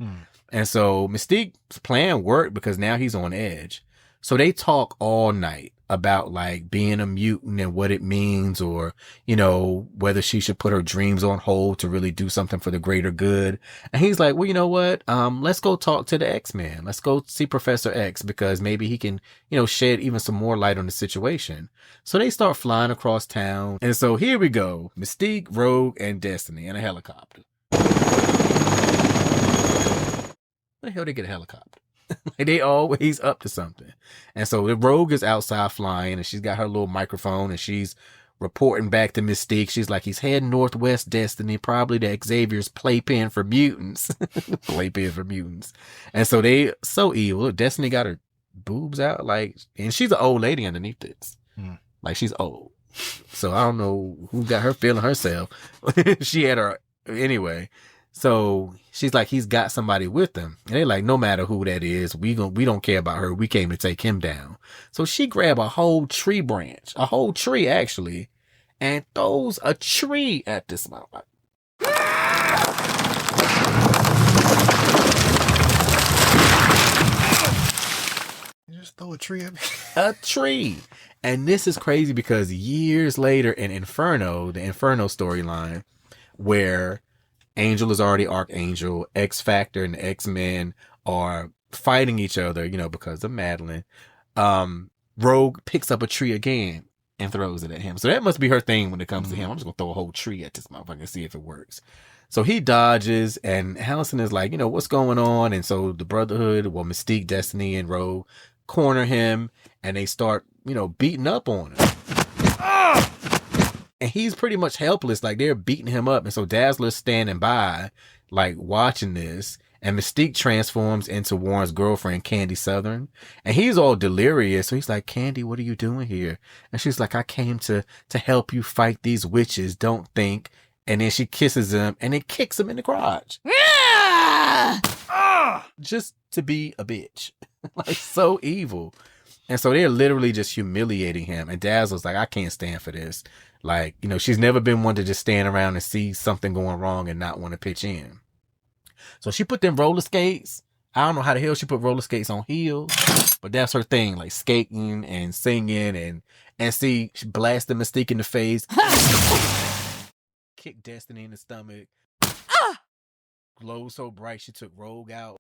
And so Mystique's plan worked because now he's on edge. So they talk all night about like being a mutant and what it means, or, you know, whether she should put her dreams on hold to really do something for the greater good. And he's like, well, you know what? Let's go talk to the X-Men. Let's go see Professor X because maybe he can, you know, shed even some more light on the situation. So they start flying across town. And so here we go. Mystique, Rogue, and Destiny in a helicopter. Where the hell they get a helicopter? Like, they always up to something. And so the Rogue is outside flying, and she's got her little microphone, and she's reporting back to Mystique. She's like, he's heading northwest, Destiny, probably to Xavier's playpen for mutants. Playpen for mutants. And so they so evil. Destiny got her boobs out, like, and she's an old lady underneath this. Like, she's old. So I don't know who got her feeling herself. She had her anyway. So she's like, he's got somebody with him. And they're like, no matter who that is, we don't care about her. We came to take him down. So she grabbed a whole tree branch, a whole tree actually, and throws a tree at this motherfucker. You just throw a tree at me. A tree. And this is crazy because years later in Inferno, the Inferno storyline, where Angel is already Archangel, X Factor and the X-Men are fighting each other, you know, because of Madeline. Rogue picks up a tree again and throws it at him. So that must be her thing when it comes to him. I'm just going to throw a whole tree at this motherfucker and see if it works. So he dodges, and Allison is like, you know, what's going on? And so the Brotherhood, well, Mystique, Destiny, and Rogue corner him, and they start, you know, beating up on him. And he's pretty much helpless. Like, they're beating him up. And so Dazzler's standing by, like, watching this. And Mystique transforms into Warren's girlfriend, Candy Southern. And he's all delirious. So he's like, Candy, what are you doing here? And she's like, I came to help you fight these witches. Don't think. And then she kisses him and then kicks him in the crotch. Just to be a bitch. Like, so evil. And so they're literally just humiliating him. And Dazzler's like, I can't stand for this. Like, you know, she's never been one to just stand around and see something going wrong and not want to pitch in. So she put them roller skates. I don't know how the hell she put roller skates on heels, but that's her thing, like skating and singing and see, she blasted Mystique in the face. Kicked Destiny in the stomach. Glow so bright she took Rogue out.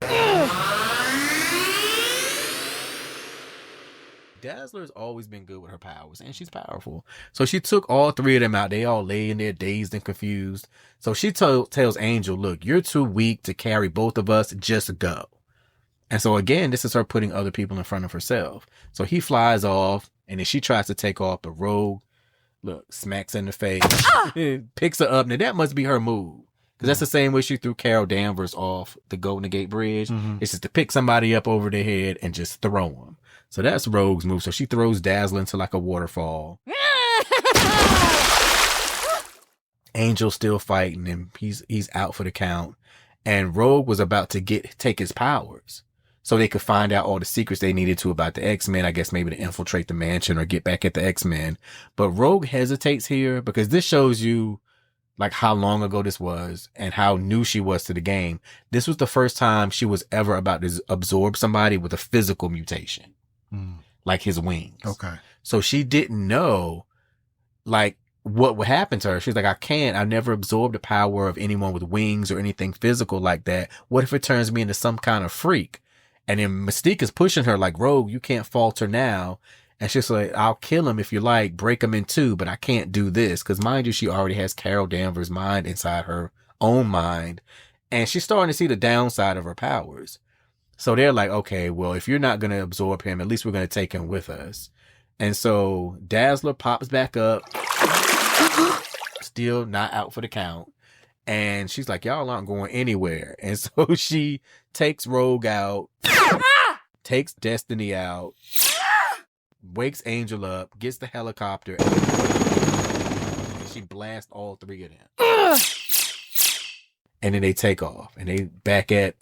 Dazzler's always been good with her powers, and she's powerful. So she took all three of them out. They all lay in there dazed and confused. So she tells Angel, look, you're too weak to carry both of us. Just go. And so again, this is her putting other people in front of herself. So he flies off, and then she tries to take off, but Rogue, look, smacks her in the face, picks her up. Now that must be her move. Because that's the same way she threw Carol Danvers off the Golden Gate Bridge. Mm-hmm. It's just to pick somebody up over their head and just throw them. So that's Rogue's move. So she throws Dazzler into like a waterfall. Angel's still fighting him. He's out for the count. And Rogue was about to take his powers so they could find out all the secrets they needed to about the X-Men. I guess maybe to infiltrate the mansion or get back at the X-Men. But Rogue hesitates here because this shows you like how long ago this was and how new she was to the game. This was the first time she was ever about to absorb somebody with a physical mutation. Like his wings. Okay. So she didn't know like what would happen to her. She's like, I've never absorbed the power of anyone with wings or anything physical like that. What if it turns me into some kind of freak? And then Mystique is pushing her like, Rogue, you can't falter now. And she's like, I'll kill him if you like, break him in two, but I can't do this. Cause mind you, she already has Carol Danvers' mind inside her own mind. And she's starting to see the downside of her powers. So they're like, okay, well, if you're not going to absorb him, at least we're going to take him with us. And so Dazzler pops back up, still not out for the count. And she's like, y'all aren't going anywhere. And so she takes Rogue out, takes Destiny out, wakes Angel up, gets the helicopter, and she blasts all three of them. And then they take off and they back at,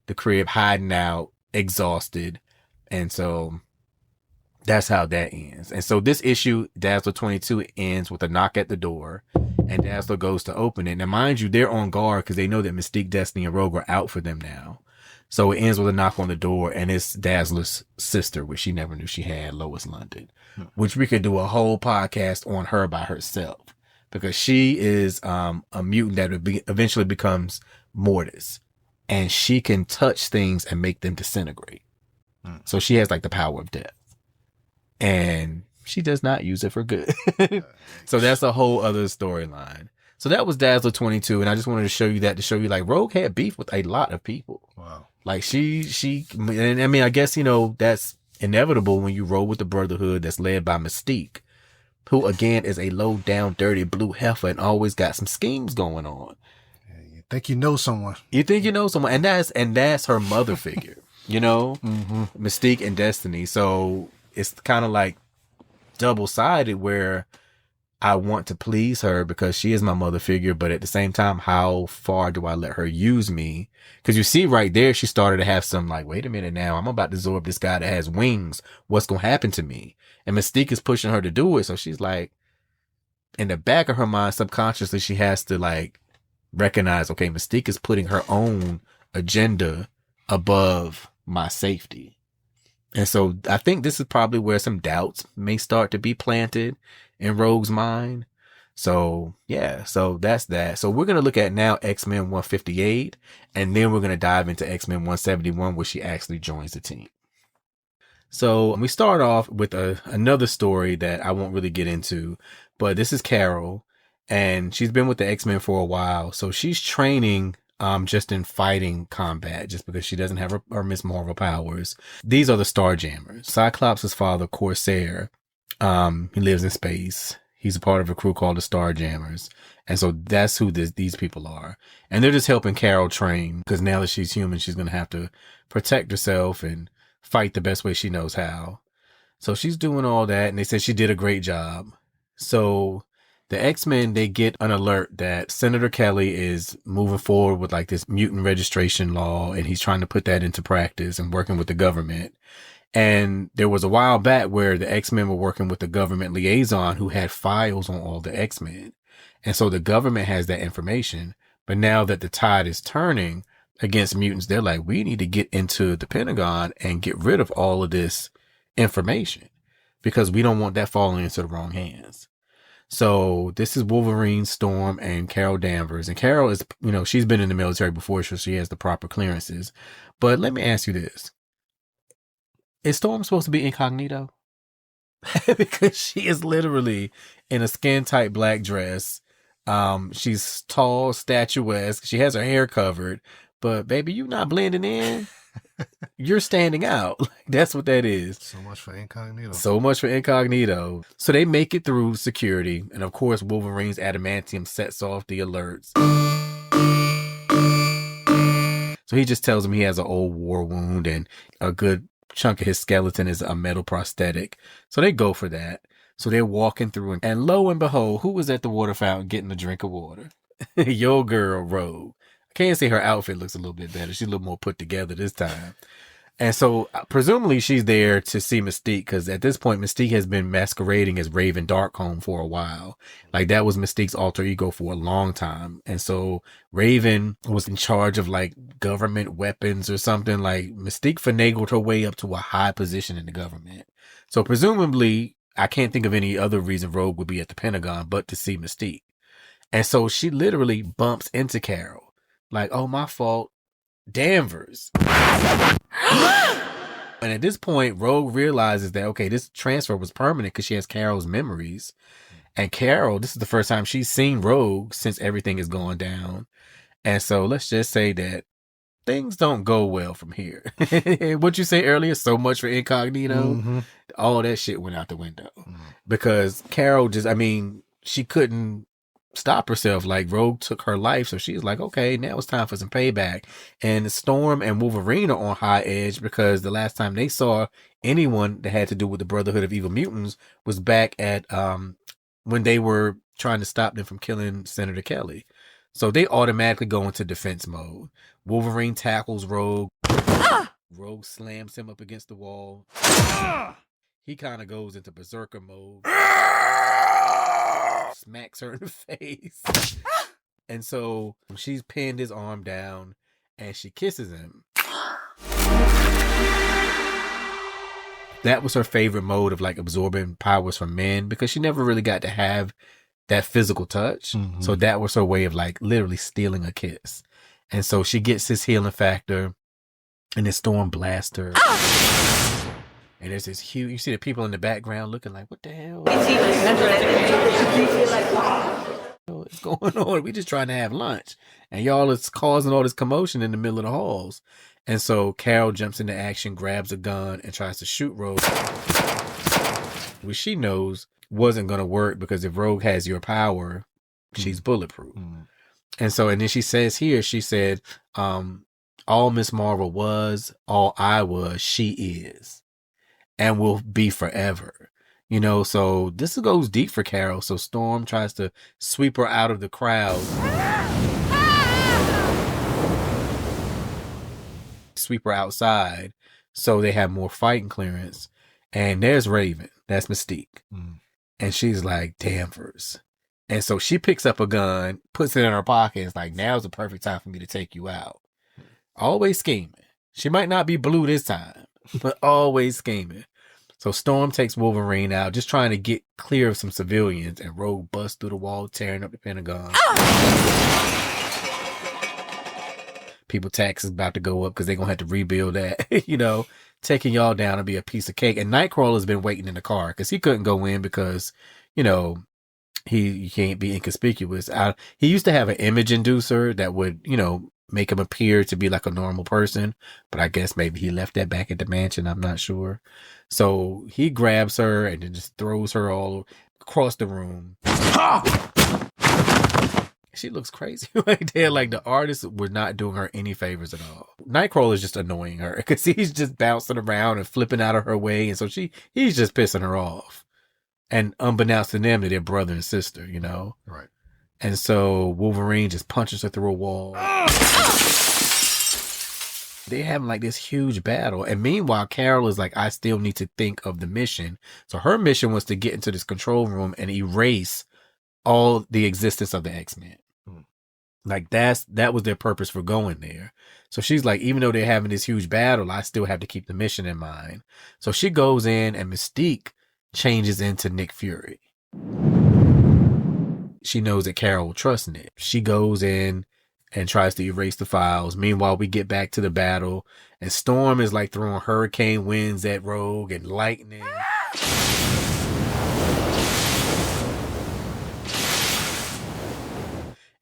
the crib hiding out, exhausted. And so that's how that ends. And so this issue, Dazzler 22, ends with a knock at the door and Dazzler goes to open it. Now, mind you, they're on guard because they know that Mystique, Destiny, and Rogue are out for them now. So it ends with a knock on the door and it's Dazzler's sister, which she never knew she had, Lois London, which we could do a whole podcast on her by herself because she is a mutant that eventually becomes Mortis. And she can touch things and make them disintegrate. So she has like the power of death. And she does not use it for good. So that's a whole other storyline. So that was Dazzler 22. And I just wanted to show you that to show you like Rogue had beef with a lot of people. Wow. Like and I mean, I guess, you know, that's inevitable when you roll with the Brotherhood that's led by Mystique, who again is a low down, dirty blue heifer and always got some schemes going on. Think you know someone. You think you know someone. And that's her mother figure, you know, Mystique and Destiny. So it's kind of like double-sided where I want to please her because she is my mother figure, but at the same time, how far do I let her use me? Because you see right there, she started to have some like, wait a minute now, I'm about to absorb this guy that has wings. What's going to happen to me? And Mystique is pushing her to do it. So she's like, in the back of her mind, subconsciously, she has to like recognize, okay, Mystique is putting her own agenda above my safety. And so I think this is probably where some doubts may start to be planted in Rogue's mind. So yeah, so that's that. So we're going to look at now X-Men 158, and then we're going to dive into X-Men 171, where she actually joins the team. So we start off with another story that I won't really get into, but this is Carol, and she's been with the X-Men for a while. So she's training just in fighting combat, just because she doesn't have her Miss Marvel powers. These are the Starjammers. Cyclops' father, Corsair, he lives in space. He's a part of a crew called the Starjammers. And so that's who these people are. And they're just helping Carol train, because now that she's human, she's going to have to protect herself and fight the best way she knows how. So she's doing all that, and they said she did a great job. So the X-Men, they get an alert that Senator Kelly is moving forward with like this mutant registration law, and he's trying to put that into practice and working with the government. And there was a while back where the X-Men were working with the government liaison who had files on all the X-Men. And so the government has that information. But now that the tide is turning against mutants, they're like, we need to get into the Pentagon and get rid of all of this information, because we don't want that falling into the wrong hands. So this is Wolverine, Storm, and Carol Danvers. And Carol is, she's been in the military before, so she has the proper clearances. But let me ask you this. Is Storm supposed to be incognito? Because she is literally in a skin-tight black dress. She's tall, statuesque. She has her hair covered. But, baby, you not blending in. You're standing out. That's what that is. So much for incognito. So they make it through security. And, of course, Wolverine's adamantium sets off the alerts. So he just tells him he has an old war wound, and a good chunk of his skeleton is a metal prosthetic. So they go for that. So they're walking through, and lo and behold, who was at the water fountain getting a drink of water? Your girl, Rogue. I can't say her outfit looks a little bit better. She's a little more put together this time. And so presumably she's there to see Mystique, because at this point, Mystique has been masquerading as Raven Darkholme for a while. Like, that was Mystique's alter ego for a long time. And so Raven was in charge of like government weapons or something. Like, Mystique finagled her way up to a high position in the government. So presumably, I can't think of any other reason Rogue would be at the Pentagon but to see Mystique. And so she literally bumps into Carol. Like, oh, my fault. Danvers. And at this point, Rogue realizes that, okay, this transfer was permanent because she has Carol's memories. And Carol, this is the first time she's seen Rogue since everything is going down. And so let's just say that things don't go well from here. What you say earlier, so much for incognito. Mm-hmm. All that shit went out the window. Because Carol she couldn't stop herself. Like, Rogue took her life, so she's like, okay, now it's time for some payback. And Storm and Wolverine are on high edge, because the last time they saw anyone that had to do with the Brotherhood of Evil Mutants was back at when they were trying to stop them from killing Senator Kelly. So they automatically go into defense mode. Wolverine tackles Rogue. Rogue slams him up against the wall. He kind of goes into berserker mode. Smacks her in the face. And so she's pinned his arm down and she kisses him. That was her favorite mode of like absorbing powers from men, because she never really got to have that physical touch. Mm-hmm. So that was her way of like literally stealing a kiss. And so she gets this healing factor, and then Storm blasts her. And there's this huge, you see the people in the background looking like, what the hell? What's going on? We just trying to have lunch. And y'all is causing all this commotion in the middle of the halls. And so Carol jumps into action, grabs a gun, and tries to shoot Rogue. Which she knows wasn't going to work, because if Rogue has your power, she's bulletproof. Mm. And so, and then she says here, she said, all Miss Marvel was, all I was, she is. And will be forever. You know, so this goes deep for Carol. So Storm tries to sweep her out of the crowd. Sweep her outside so they have more fighting clearance. And there's Raven. That's Mystique. And she's like, Danvers. And so she picks up a gun, puts it in her pocket, and is like, now's the perfect time for me to take you out. Always scheming. She might not be blue this time, but always scheming. So Storm takes Wolverine out, just trying to get clear of some civilians, and Rogue busts through the wall, tearing up the Pentagon. People taxes about to go up because they're going to have to rebuild that, you know, taking y'all down to be a piece of cake. And Nightcrawler's been waiting in the car because he couldn't go in because, you know, he can't be inconspicuous. He used to have an image inducer that would, you know, make him appear to be like a normal person, but I guess maybe he left that back at the mansion. I'm not sure. So he grabs her and then just throws her all across the room. She looks crazy right there. Like the artists were not doing her any favors at all. Nightcrawler is just annoying her because he's just bouncing around and flipping out of her way. And so he's just pissing her off. And unbeknownst to them, they're brother and sister, you know? Right. And so Wolverine just punches her through a wall. They're having like this huge battle. And meanwhile, Carol is like, I still need to think of the mission. So her mission was to get into this control room and erase all the existence of the X-Men. Like that was their purpose for going there. So she's like, even though they're having this huge battle, I still have to keep the mission in mind. So she goes in and Mystique changes into Nick Fury. She knows that Carol will trust Nick. She goes in and tries to erase the files. Meanwhile, we get back to the battle and Storm is like throwing hurricane winds at Rogue and lightning.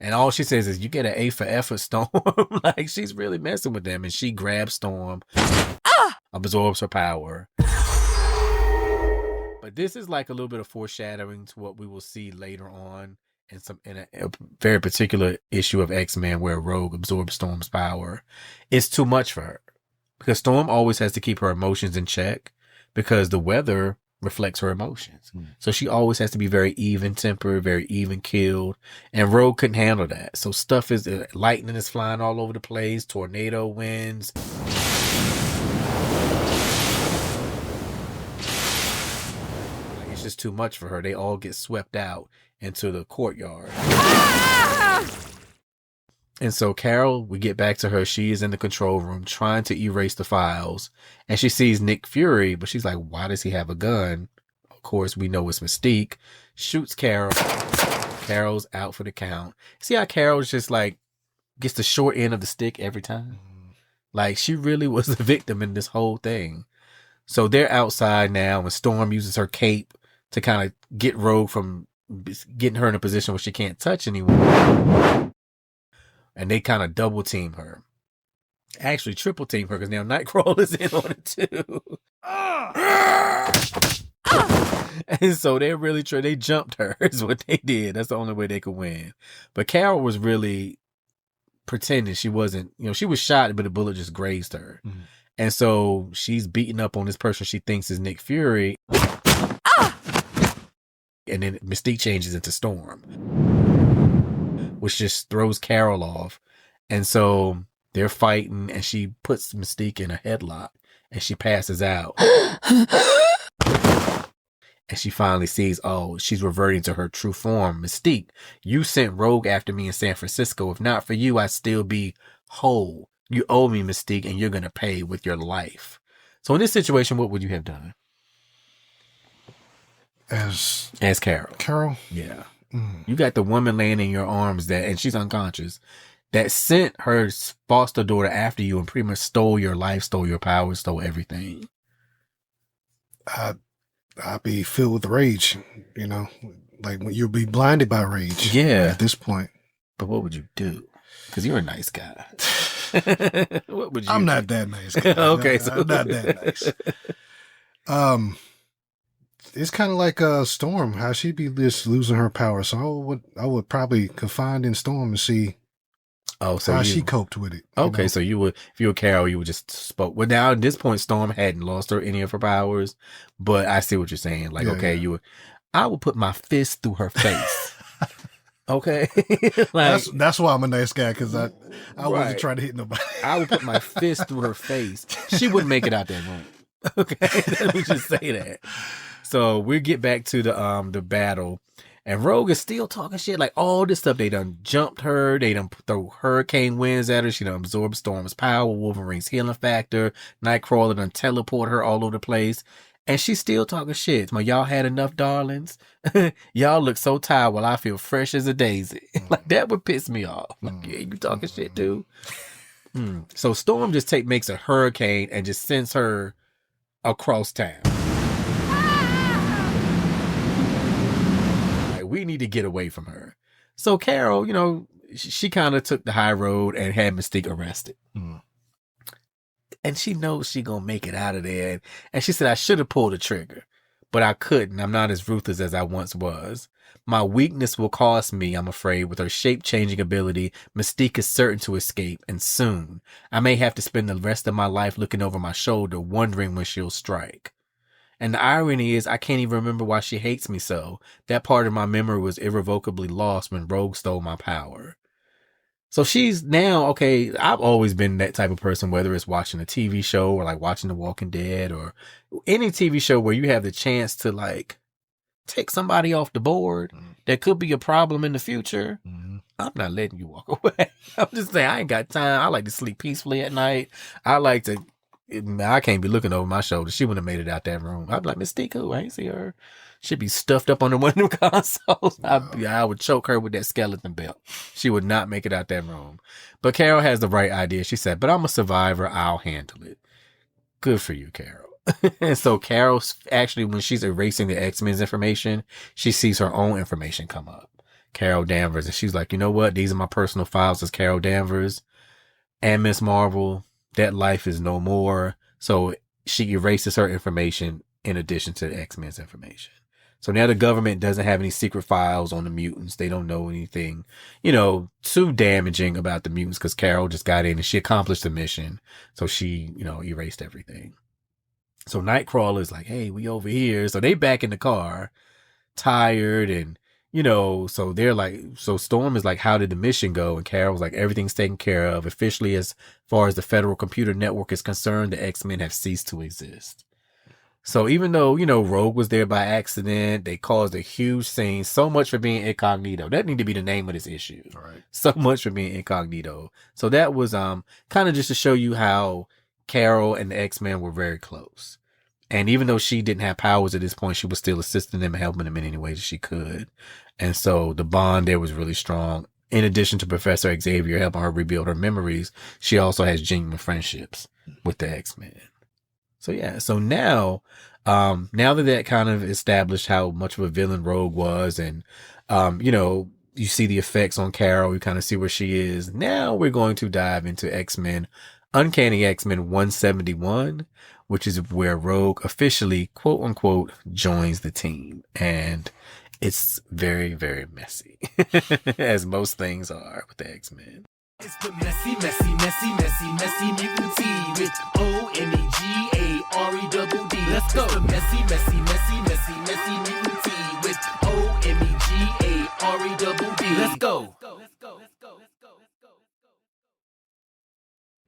And all she says is, you get an A for effort, Storm. Like, she's really messing with them. And she grabs Storm, absorbs her power. But this is like a little bit of foreshadowing to what we will see later on in a very particular issue of X-Men where Rogue absorbs Storm's power. It's too much for her. Because Storm always has to keep her emotions in check because the weather reflects her emotions. So she always has to be very even-tempered, very even-keeled, and Rogue couldn't handle that. So lightning is flying all over the place, tornado winds. It's just too much for her. They all get swept out into the courtyard. And so Carol, we get back to her. She is in the control room trying to erase the files. And she sees Nick Fury, but she's like, why does he have a gun? Of course, we know it's Mystique. Shoots Carol. Carol's out for the count. See how Carol's just like, gets the short end of the stick every time? Like, she really was the victim in this whole thing. So they're outside now, and Storm uses her cape to kind of get Rogue from getting her in a position where she can't touch anyone. And they kind of double team her. Actually, triple team her because now Nightcrawler's in on it too. And so they really they jumped her is what they did. That's the only way they could win. But Carol was really pretending she wasn't, she was shot, but the bullet just grazed her. Mm-hmm. And so she's beating up on this person she thinks is Nick Fury. And then Mystique changes into Storm, which just throws Carol off. And so they're fighting and she puts Mystique in a headlock and she passes out. And she finally sees, she's reverting to her true form. Mystique, you sent Rogue after me in San Francisco. If not for you, I'd still be whole. You owe me, Mystique, and you're going to pay with your life. So in this situation, what would you have done? As Carol. Carol? Yeah. You got the woman laying in your arms and she's unconscious, that sent her foster daughter after you and pretty much stole your life, stole your power, stole everything. I'd be filled with rage, like when you'll be blinded by rage. Yeah. At this point. But what would you do? Because you're a nice guy. What would you I'm do? not that nice guy. Okay. I'm not that nice. It's kind of like Storm, how she'd be just losing her power. So I would probably confide in Storm and see Oh, so how she coped with it. Okay, so you would, if you were Carol, you would just spoke. Well, now at this point, Storm hadn't lost her any of her powers, but I see what you're saying. Like, I would put my fist through her face. Okay, like that's why I'm a nice guy, because I wasn't trying to hit nobody. I would put my fist through her face. She wouldn't make it out that room. Okay, let me just say that. So we get back to the battle. And Rogue is still talking shit, like all this stuff. They done jumped her. They done throw hurricane winds at her. She done absorbed Storm's power, Wolverine's healing factor. Nightcrawler done teleport her all over the place. And she's still talking shit. Well, y'all had enough, darlings. Y'all look so tired while I feel fresh as a daisy. Like, that would piss me off. Like, yeah, you talking shit, dude. So Storm just makes a hurricane and just sends her across town. We need to get away from her. So Carol, you know, she kind of took the high road and had Mystique arrested. And she knows she gonna make it out of there. And she said, I should have pulled the trigger, but I couldn't. I'm not as ruthless as I once was. My weakness will cost me, I'm afraid. With her shape-changing ability, Mystique is certain to escape, and soon. I may have to spend the rest of my life looking over my shoulder, wondering when she'll strike. And the irony is, I can't even remember why she hates me so. That part of my memory was irrevocably lost when Rogue stole my power. So she's now, okay, I've always been that type of person, whether it's watching a TV show or like watching The Walking Dead or any TV show where you have the chance to like take somebody off the board that could be a problem in the future. I'm not letting you walk away. I'm just saying, I ain't got time. I like to sleep peacefully at night. I can't be looking over my shoulder. She wouldn't have made it out that room. I'd be like, Mystique, who? I ain't see her. She'd be stuffed up under one of them consoles. I would choke her with that skeleton belt. She would not make it out that room. But Carol has the right idea. She said, but I'm a survivor. I'll handle it. Good for you, Carol. And so Carol's actually, when she's erasing the X-Men's information, she sees her own information come up. Carol Danvers. And she's like, you know what? These are my personal files as Carol Danvers and Miss Marvel. That life is no more. So she erases her information in addition to the X-Men's information. So now the government doesn't have any secret files on the mutants. They don't know anything, you know, too damaging about the mutants because Carol just got in and she accomplished the mission. So she, you know, erased everything. So Nightcrawler is like, hey, we over here. So they back in the car, tired and, you know, so they're like, so Storm is like, how did the mission go? And Carol's like, everything's taken care of. Officially, as far as the Federal Computer Network is concerned, the X-Men have ceased to exist. So even though, you know, Rogue was there by accident, they caused a huge scene. So much for being incognito. That need to be the name of this issue. Right. So much for being incognito. So that was kind of just to show you how Carol and the X-Men were very close. And even though she didn't have powers at this point, she was still assisting them and helping them in any way that she could. And so the bond there was really strong. In addition to Professor Xavier helping her rebuild her memories, she also has genuine friendships with the X-Men. So yeah, so now that kind of established how much of a villain Rogue was and, you know, you see the effects on Carol, you kind of see where she is. Now we're going to dive into X-Men, Uncanny X-Men 171, which is where Rogue officially, quote unquote, joins the team. And it's very, very messy, as most things are with the X-Men. It's the messy mutant tea with OMEGAREDD. Let's go. It's the messy mutant tea with OMEGAREDD. Let's go.